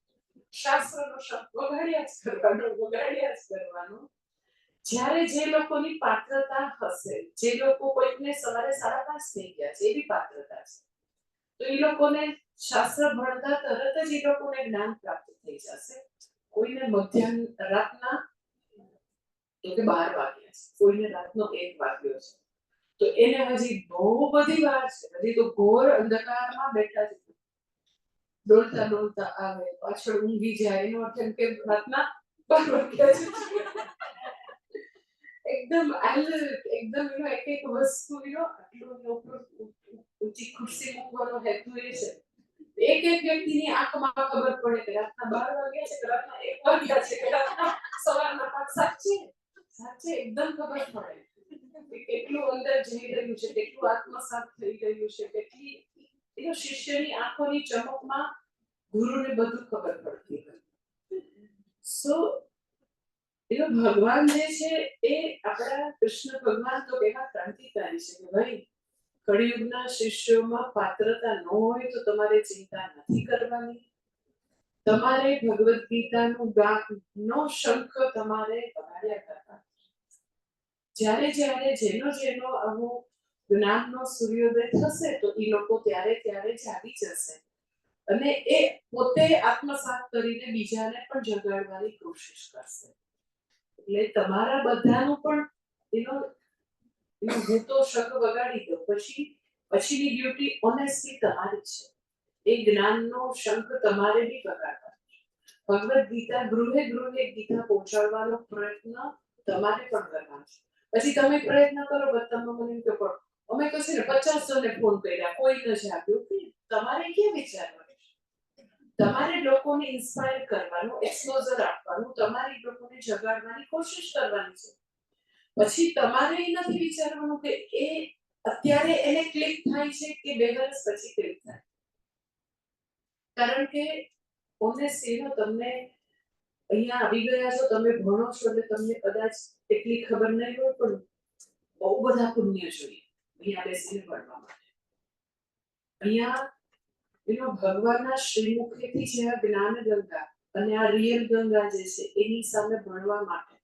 શાસ્ત્રનો શંખ વગાડ્યા જ કરવાનો. જ્યારે જે લોકોની પાત્રતા હશે, જે લોકો કોઈકને સવારે 5:30 થઈ ગયા છે એવી પાત્રતા છે, તો એ લોકોને શાસ્ત્ર ભણતા તરત જ એ લોકોને જ્ઞાન પ્રાપ્ત થઈ જશે. કોઈને મધ્યાહન રાતના તો કે 12 વાગ્યા છે, કોઈને રાતનો 1 વાગ્યો છે, તો એને હજી બહુ બધી વાર છે, હજી તો ઘોર અંધકારમાં બેઠા છે. ડોલતા આવે, પાછળ ઊંઘી જાય, એનો અર્થ એમ કે રાતના 12 વાગ્યા છે. એકદમ એલર્ટ, એકદમ એક વસ્તુ આટલું ઊંચી ખુરશી મૂકવાનો હેતુ એ છે. એક વ્યક્તિની આંખમાં ખબર પડે કે રાતના 12 વાગ્યા છે કે રાતના 1 વાગ્યા છે કે રાતના સવારના 5 સાચે એકદમ ખબર પડે કે કેટલું અંદર જઈ રહ્યું છે, કેટલું આત્મસાત થઈ રહ્યું છે, કેટલી શિષ્યની આંખોની ચમકમાં ગુરુને બધું ખબર પડતી હોય. સો ભગવાન જે છે એ આપણા કૃષ્ણ ભગવાન તો એવા ક્રાંતિકારી છે કે ભાઈ કળિયુગના શિષ્યોમાં પાત્રતા ન હોય તો તમારે ચિંતા નથી કરવાની. તમારે ભગવદ ગીતાનું ગાનનો શંખ તમારે વગાડ્યા કરવાનો. જ્યારે જેનો આવો જ્ઞાનનો સૂર્યોદય થશે તો એ લોકો ત્યારે જાગી જશે અને એ પોતે આત્મસાત કરીને બીજાને પણ જગાડવાની કોશિશ કરશે. એટલે તમારા બધાનું પણ હું તો શંખ વગાડી દઉં, પછીની ડ્યુટી ઓનેસ્ટલી તમારી છે. એ જ્ઞાનનો શંખ તમારે બી વગાડવાનો છે. ભગવદ ગીતા ગૃહે ગીતા પહોંચાડવાનો પ્રયત્ન તમારે પણ કરવાનો છે. પછી તમે પ્રયત્ન કરો, તમે મને કહો પણ અમે તો છે ને 50 જણને ફોન કર્યા, કોઈ નથી આપ્યું. તમારે કેમ વિચારવાનું છે? તમારે લોકોને ઇન્સ્પાયર કરવાનું, એક્સપોઝર આપવાનું, તમારી લોકોને જગાડવાની કોશિશ કરવાની છે. પછી તમારે એ નથી વિચારવાનું કે એ અત્યારે એને ક્લિક થાય છે કે 2 વર્ષ પછી ક્લિક થાય. કારણ કે ઓનેસ્ટલી તમને અહીંયા આવી ગયા છો, તમે ભણો છો એટલે તમને કદાચ એટલી ખબર નહીં હોય, પણ બહુ બધા પુણ્ય જોઈએ અહીંયા બેસીને ભણવા માટે. અહીંયા ભગવાનના શ્રીમુખેથી જે આ જ્ઞાન ગંગા અને આ રિયલ ગંગા જે છે એની સામે ભણવા માટે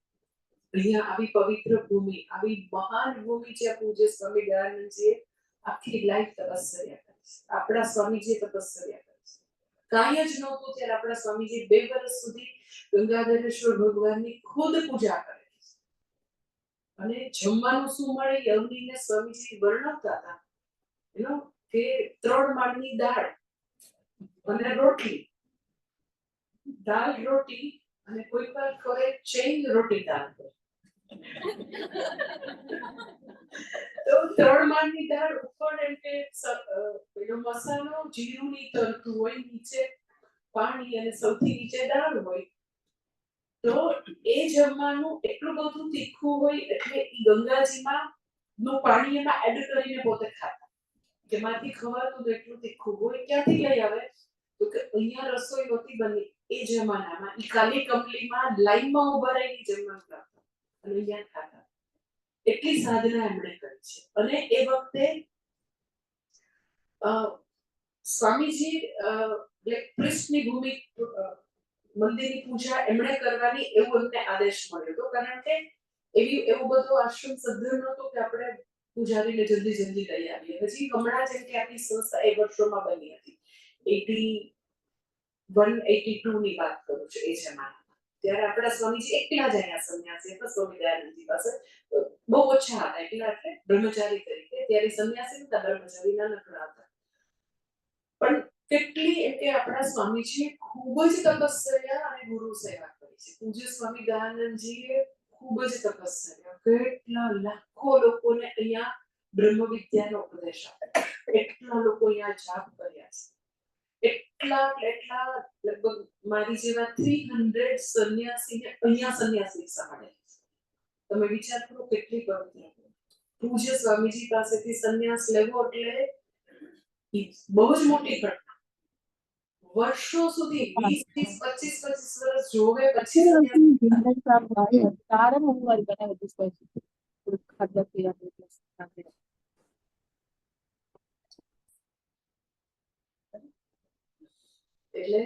અહીંયા આવી પવિત્ર ભૂમિ, આવી મહાન ભૂમિ છે. પૂજ્ય સ્વામી દયાનંદજીએ આખી લાઈફ તપસ્યા કરી છે. આપણા સ્વામીજીએ તપસ્યા કરી છે. કાંઈ જ નહોતું ત્યારે આપણા સ્વામીજી 2 વર્ષ સુધી ગંગાધરેશ્વર ભગવાનની ખુદ પૂજા કરે છે. અને જમવાનું શું મળે એ અવનીને સ્વામીજી વર્ણવતા હતા કે 3 માળની દાળ અને રોટલી, દાળ રોટી, અને કોઈ વાર કરે ચેન્જ રોટી દાળ. તો 3 માળની દાળ ઉપર એમ કે મસાલો જીરું ની તરતું હોય, નીચે પાણી અને સૌથી નીચે દાળ હોય. તો એ જમવાનું એટલું બધું તીખું હોય એટલે ગંગાજીમાં નું પાણી એમાં એડ કરીને પોતે ખાતા કે માંથી ખવાતું એટલું તીખું હોય. ક્યાંથી લઈ આવે તો કે અહીંયા રસોઈ નહોતી બની એ જમાનામાં, ઈ કાલી કમલીમાં લાઈનમાં ઉભા રહીને જમવાનું ખાતા અને અહીંયા ખાતા. એટલી સાધના એમણે કરી છે. અને એ વખતે સ્વામીજી પ્રિસ્ટની ભૂમિ, મંદિરની પૂજા એમણે કરવાની એવું એમને આદેશ મળ્યો હતો. કારણ કે એવો બધો આશ્રમ સદ્ધર નહોતો કે આપણે પૂજારીને જલ્દી જલ્દી લઈ આવીએ. હજી હમણાં જેમ કે આપણી સંસ્થા એ વર્ષોમાં બની હતી, 81-82 ની વાત કરું છું એ જમાનામાં. ત્યારે આપણા સ્વામીજી એકલા જ અહીંયા સંન્યાસી હતા, સ્વામી દયાનંદજી પાસે બહુ ઓછા હતા, એકલા એટલે બ્રહ્મચારી તરીકે. ત્યારે સંન્યાસી નતા, બ્રહ્મચારી નાનકડા હતા. પણ કેટલી એટલે આપણા સ્વામીજીએ ખૂબ જ તપસ્યા અને ગુરુ સેવા કરી છે. પૂજ્ય સ્વામી દયાનંદજીએ ખૂબ જ તપસ્યા, કેટલા લાખો લોકોને અહીંયા બ્રહ્મ વિદ્યાનો ઉપદેશ આપ્યો, એટલા લોકો અહીંયા જાપ કર્યા છે, એટલા લગભગ મારી જેવા 300 સંન્યાસીને અહીંયા સંન્યાસી સમાડે. તમે વિચાર કરો કેટલી પવિત્ર. પૂજ્ય સ્વામીજી પાસેથી સંન્યાસ લેવો એટલે બહુ જ મોટી ઘટના. વર્ષો સુધી 20-25 વર્ષ જોવે પછી એટલે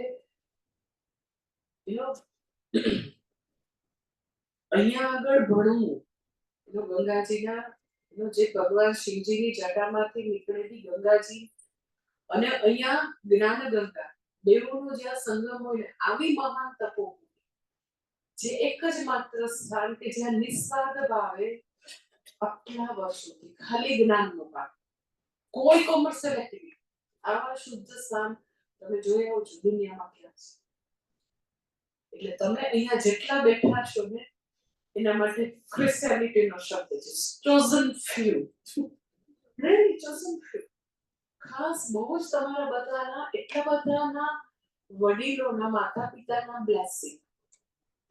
અહીંયા આગળ ભણવું, ગંગાજીના જે ભગવાન શિવજીની જટામાંથી નીકળેલી ગંગાજી અને અહીંયા જ્ઞાન ગંગા બેઉનો જ્યાં સંગમ હોય, આવી મહાન તપોભૂમિ, જે એક જ માત્ર સ્થાન કે જ્યાં નિસ્વાર્થ ભાવે આટલા વર્ષોથી ખાલી જ્ઞાનનું કામ, કોઈ કોમર્શિયલ એક્ટિવિટી, આવા શુદ્ધ સ્થાન તમે જોઈ આવો છો દુનિયામાં ક્યાં છે. એટલે તમે અહીંયા જેટલા બેઠા છો ને એના માટે ક્રિશ્ચિયાનિટીનો શબ્દ છે chosen few, really chosen few. ખાસ બહુ જ તમારા બધાના, એટલા બધાના વડીલોના, માતા પિતાના બ્લેસિંગ,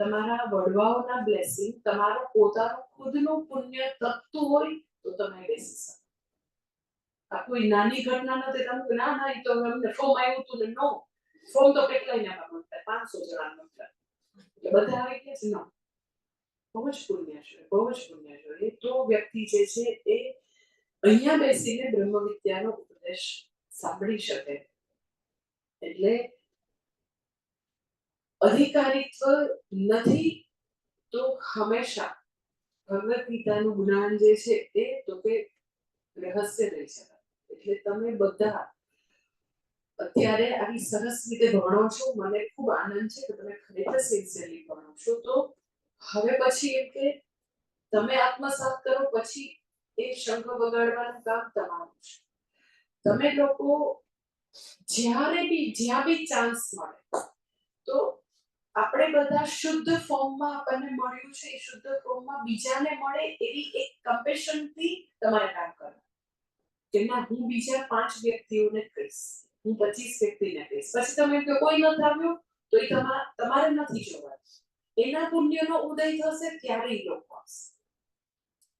તમારા વડવાઓના બ્લેસિંગ, તમારો પોતાનો ખુદનું પુણ્ય તપતું હોય તો તમે બેસી શકો. આ કોઈ નાની ઘટના નથી. તમે ના એ તો અમને ફોર્મ આવ્યું હતું ને, નો ફોર્મ તો કેટલાય ના મળતા, 500 જણા મળતા, એટલે બધા આવી ગયા છે. નો, બહુ જ પુણ્ય છે, બહુ જ પુણ્ય છે. એ તો વ્યક્તિ જે છે એ અહીંયા બેસીને બ્રહ્મ વિદ્યાનો ઉપદેશ સાંભળી શકે. એટલે અધિકારીત્વ નથી તો હંમેશા ભગવદ ગીતાનું જ્ઞાન જે છે એ તો કે રહસ્ય રહી શકે. એટલે તમે બધા અત્યારે આવી સરસ રીતે ભણો છો, મને ખૂબ આનંદ છે કે તમે ખરેખર સિન્સિયરલી ભણો છો. તો હવે પછી એમ કે તમે આત્મસાત કરો, પછી એ શંખ વગાડવાનું કામ તમારું છે. તમે લોકો જ્યાં બી ચાન્સ મળે તો આપણે બધા શુદ્ધ ફોર્મમાં આપણને મળ્યું છે, એ શુદ્ધ ફોર્મમાં બીજાને મળે એવી એક કમ્પેશનથી તમારે કામ કરવું. કે ના, હું બીજા 5 વ્યક્તિઓને કહીશ, હું 25 વ્યક્તિને કહીશ. પછી તમે કોઈ નથી આવ્યું તો એ તમારે નથી જોવાનું. એના પુણ્યનો ઉદય થશે ત્યારે એ લોકો આવશે.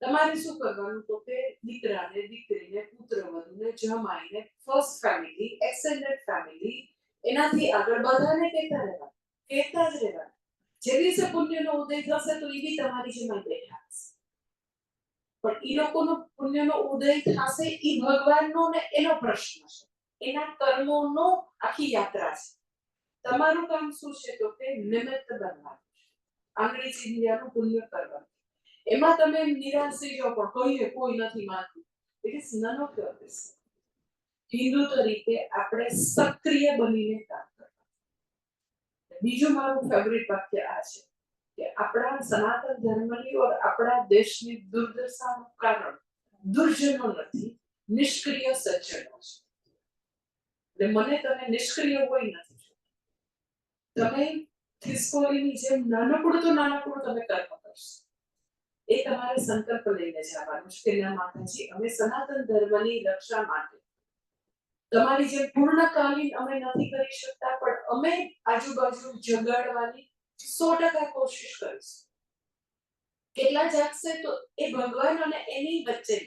તમારે શું કરવાનું તો કે દીકરાને, દીકરીને, પુત્રવધુને, જમાઈને, ફર્સ્ટ ફેમિલી, એક્સટેન્ડેડ ફેમિલી, એનાથી આગળ બધાને કહેતા રહેવાનું, કહેતા જ રહેવાનું. જે દિવસે પુણ્યનો ઉદય થશે તો એ બી તમારી જેમ બેઠા હશે. પણ એ લોકોનો પુણ્યનો ઉદય થશે એ ભગવાનનો ને એનો પ્રશ્ન છે, એના કર્મોનો આખી યાત્રા છે. તમારું કામ શું છે તો કે નિમિત્ત બનવાનું છે, આંગળી ચીંધ્યાનું પુણ્ય કરવાનું. એમાં તમે નિરાશ થઈ જાઓ પણ કહીએ કોઈ નથી માનતું, it is none of your business. Hindu તરીકે આપણે સક્રિય બનીને કામ કરવાનું. બીજું મારું ફેવરિટ વાક્ય આ છે કે આપણા સનાતન ધર્મની ઓર આપણા દેશની દુર્દશાનું કારણ દુર્જનો નથી, નિષ્ક્રિય સજ્જનો છે. એટલે મને તમે નિષ્ક્રિય કોઈ નથી જોતા. તમે ખિસકોલીની જેમ નાનકડું તમે કર્મ કરશો. એ તમારે સંકલ્પ લઈને જવાનું છે કે ના માતાજી, અમે સનાતન ધર્મની રક્ષા માટે તમારી જેમ પૂર્ણકાલીન અમે નથી કરી શકતા, પણ અમે આજુબાજુ જગાડવાની 100% કોશિશ કરીશું. કેટલા જાગશે તો એ ભગવાન અને એની વચ્ચે,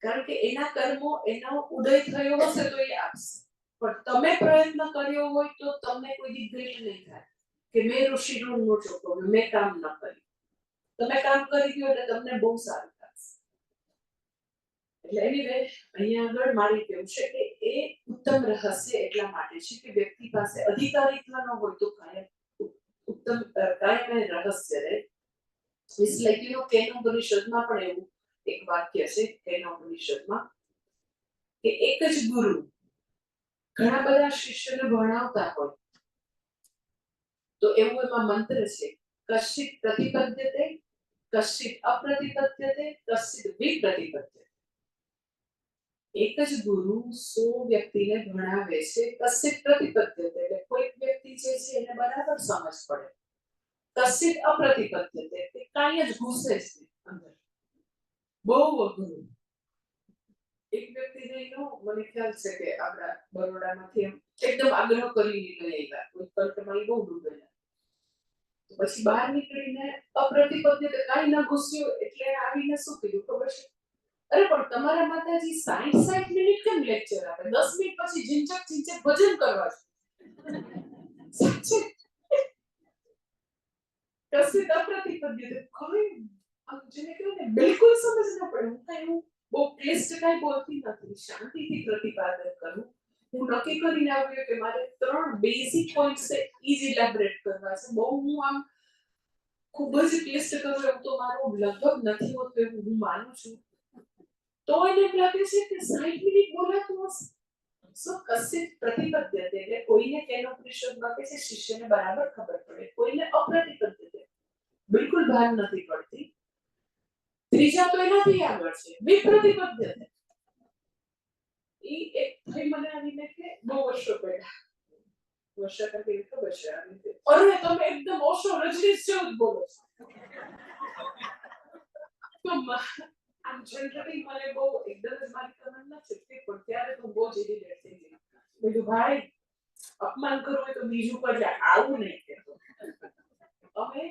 કારણ કે એના કર્મો એનો ઉદય થયો હશે તો એ આપશે. પણ તમે પ્રયત્ન કર્યો હોય તો તમને કોઈ દી ગ્રેટ નહીં થાય કે મેં ઋષિ ઋણ નો ચોખ્ખો, મેં કામ ન કર્યું. તમે કામ કરી દો એટલે તમને બહુ સારું થશે. એટલે એનીવે અહીંયા આગળ મારી કેવું છે કે એ ઉત્તમ રહસ્ય એટલા માટે છે કે વ્યક્તિ પાસે અધિકારીત્વ ન હોય તો કાયમ ઉત્તમ કાયમ રહસ્ય રહે. ઇટ્સ લાઈક કેનો પરિષદમાં પણ એવું એક વાક્ય છે કેનોપનિષદમાં કે એક જ ગુરુ ઘણા બધા શિષ્યને ભણાવતા હોય તો એવું એમાં મંત્ર છે કશ્ચિત પ્રતિપદ્યતે કશ્ચિત અપ્રતિપદ્યતે કશ્ચિત વિપ્રતિપદ્યતે. એક જ ગુરુ 100 વ્યક્તિને ભણાવે છે કશ્ચિત પ્રતિપદ્યતે એટલે કોઈ વ્યક્તિ જે છે એને બરાબર સમજ પડે, કશ્ચિત અપ્રતિપદ્યતે તે કાંઈ જ ઘૂસે જ નહીં અંદર, બહુ અઘરું. એક વ્યક્તિને એનો મને ખ્યાલ છે કે આપણા બરોડામાંથી એકદમ આગ્રહ કરીને લઈ આવ્યા કોઈ કલ્પમાં બહુ ડૂબેલા, પછી બહાર નીકળીને અપ્રતિપદ્યતે કાંઈ ન ઘૂસ્યું એટલે આવીને શું કીધું ખબર છે, અરે પણ તમારા માતાજી 60 મિનિટ કેમ લેક્ચર આપે, 10 મિનિટ પછી ઝીંચક ભજન કરવા છે. સાચે કશ્ચિત અપ્રતિપદ્યતે ખરી આમ જેને કહેવાય ને બિલકુલ સમજ ન પડે. હું કાંઈ એવું બહુ ક્લિષ્ટ કાંઈ બોલતી નથી, શાંતિથી પ્રતિપાદન કરું. હું નક્કી કરીને આવ્યો કે મારે 3 બેઝિક પોઈન્ટ્સ ઈઝ ઇલેબોરેટ કરવા છે. બહુ હું આમ ખૂબ જ ક્લિષ્ટ કરું એવું તો મારું લગભગ નથી હોતું એવું હું માનું છું. તો એને એમ લાગે છે કે 60 મિનિટ બોલાતું હશે. સો કશ્ચિત પ્રતિપદ્યતે એટલે કોઈને કેનોપનિષદમાં કે છે શિષ્યને બરાબર ખબર પડે, કોઈને અપ્રતિપદ્યતે બિલકુલ ભાન નથી પડતી. ત્રીજા તો એનાથી આગળ છે વિપ્રતિપદ્યતે. ઈ એક ભાઈ મને આવીને કે બહુ વર્ષો પહેલા વર્ષા કરતી ખબર છે આવી, અરે તમે એકદમ ઓશો રજનીશ જેવું જ બોલો છો. તો આમ જનરલી મને બહુ એકદમ જ મારી કમેન્ટ ન છૂટતી પણ ત્યારે તો બહુ જ ઇરિટેટ થઈ ગઈ. બીજું ભાઈ અપમાન કરવું હોય તો બીજું પર આવું નહીં કહેતો. અમે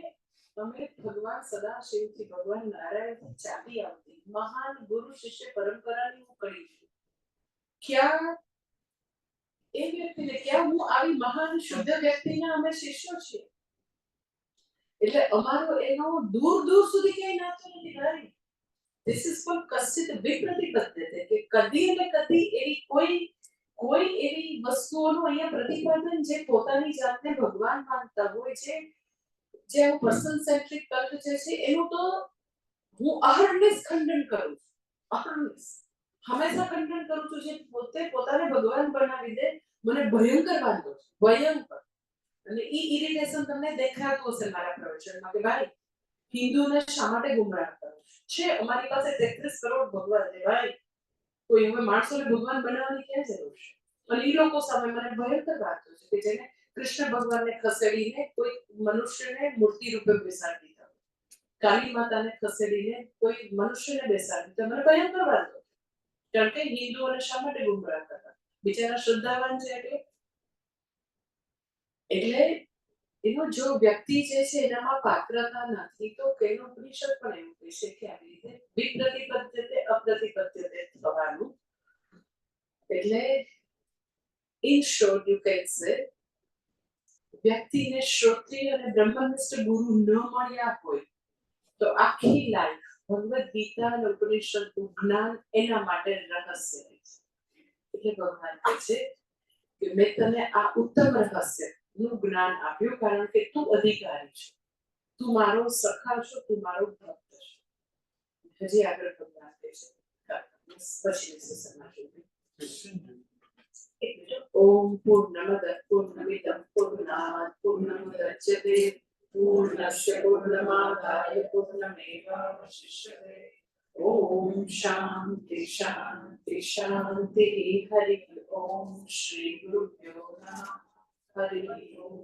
ભગવાન સદાશિવથી ભગવાન નારાયણથી ચાલી આવતી મહાન ગુરુ શિષ્ય પરંપરાની હું કરી છું. ક્યાં એ વ્યક્તિને ક્યાં હું આવી મહાન શુદ્ધ વ્યક્તિના અમે શિષ્યો છીએ, એટલે અમારો એનો દૂર દૂર સુધી ક્યાંય નાતો નથી ભાઈ. This is for કશ્ચિત વિપ્રતિપદ્યતે કે કદી અને કદી એવી કોઈ એવી વસ્તુઓનું અહીંયા પ્રતિપાદન જે પોતાની જાતને ભગવાન માનતા હોય છે, જે પર્સન સેન્ટ્રિક કલ્ટ જે છે એનું તો હું અહર્નિશ ખંડન કરું છું. અહર્નિશ હંમેશા ખંડન કરું છું. જે પોતે પોતાને ભગવાન બનાવી દે મને ભયંકર વાંધો છે, ભયંકર. અને ઈ ઇરિટેશન તમને દેખાતું હશે મારા પ્રવચનમાં કે ભાઈ હિન્દુને શા માટે ગુમરાહ કરો છે. અમારી પાસે 33 કરોડ ભગવાન છે ભાઈ, કોઈ હવે માણસોને ભગવાન બનાવવાની ક્યાં જરૂર છે. અને ઈ લોકો સામે મને ભયંકર વાતો છે કે જેને કૃષ્ણ ભગવાનને ખસેડીને કોઈ મનુષ્યને મૂર્તિ રૂપે બેસાડી દીધા, કાલી માતાને ખસેડીને કોઈ મનુષ્યને બેસાડી દીધા, મને ભયંકર વાતો. કારણ કે હિન્દુઓને શા માટે ગુમરાહ કરતા, બિચારા શ્રદ્ધાવાન છે એટલે એનો જો વ્યક્તિ જે છે એનામાં પાત્રતા નથી તો કેનોપનિષદ પણ એવું કહે છે કે આવી રીતે વિપ્રતિપદ્યતે અપ્રતિપદ્યતે થવાનું. એટલે in short you can say વ્યક્તિને શ્રોત્રિય અને બ્રહ્મનિષ્ઠ ગુરુ ન મળ્યા હોય તો આખી લાઈફ ભગવદ ગીતા અને ઉપનિષદનું જ્ઞાન એના માટે રહસ્ય છે. એટલે ભગવાન કહે છે કે મેં તને આ ઉત્તમ રહસ્ય નું જ્ઞાન આપ્યું કારણ કે તું અધિકારી છે, તું મારો સખા છો, તું મારો ભક્ત છે. હજી આગળ ભગવાન કહે છે પછી સેશનમાં ઓમ પૂર્ણમદ પૂર્ણમિદં પૂર્ણાત પૂર્ણમુદચ્યતે પૂર્ણસ્ય પૂર્ણમાદાય પૂર્ણમેવાવશિષ્યતે. ઓમ શાંતિ શાંતિ શાંતિ. હરિ ઓમ શ્રી ગુરુભ્યો નમઃ. હરિ ઓમ.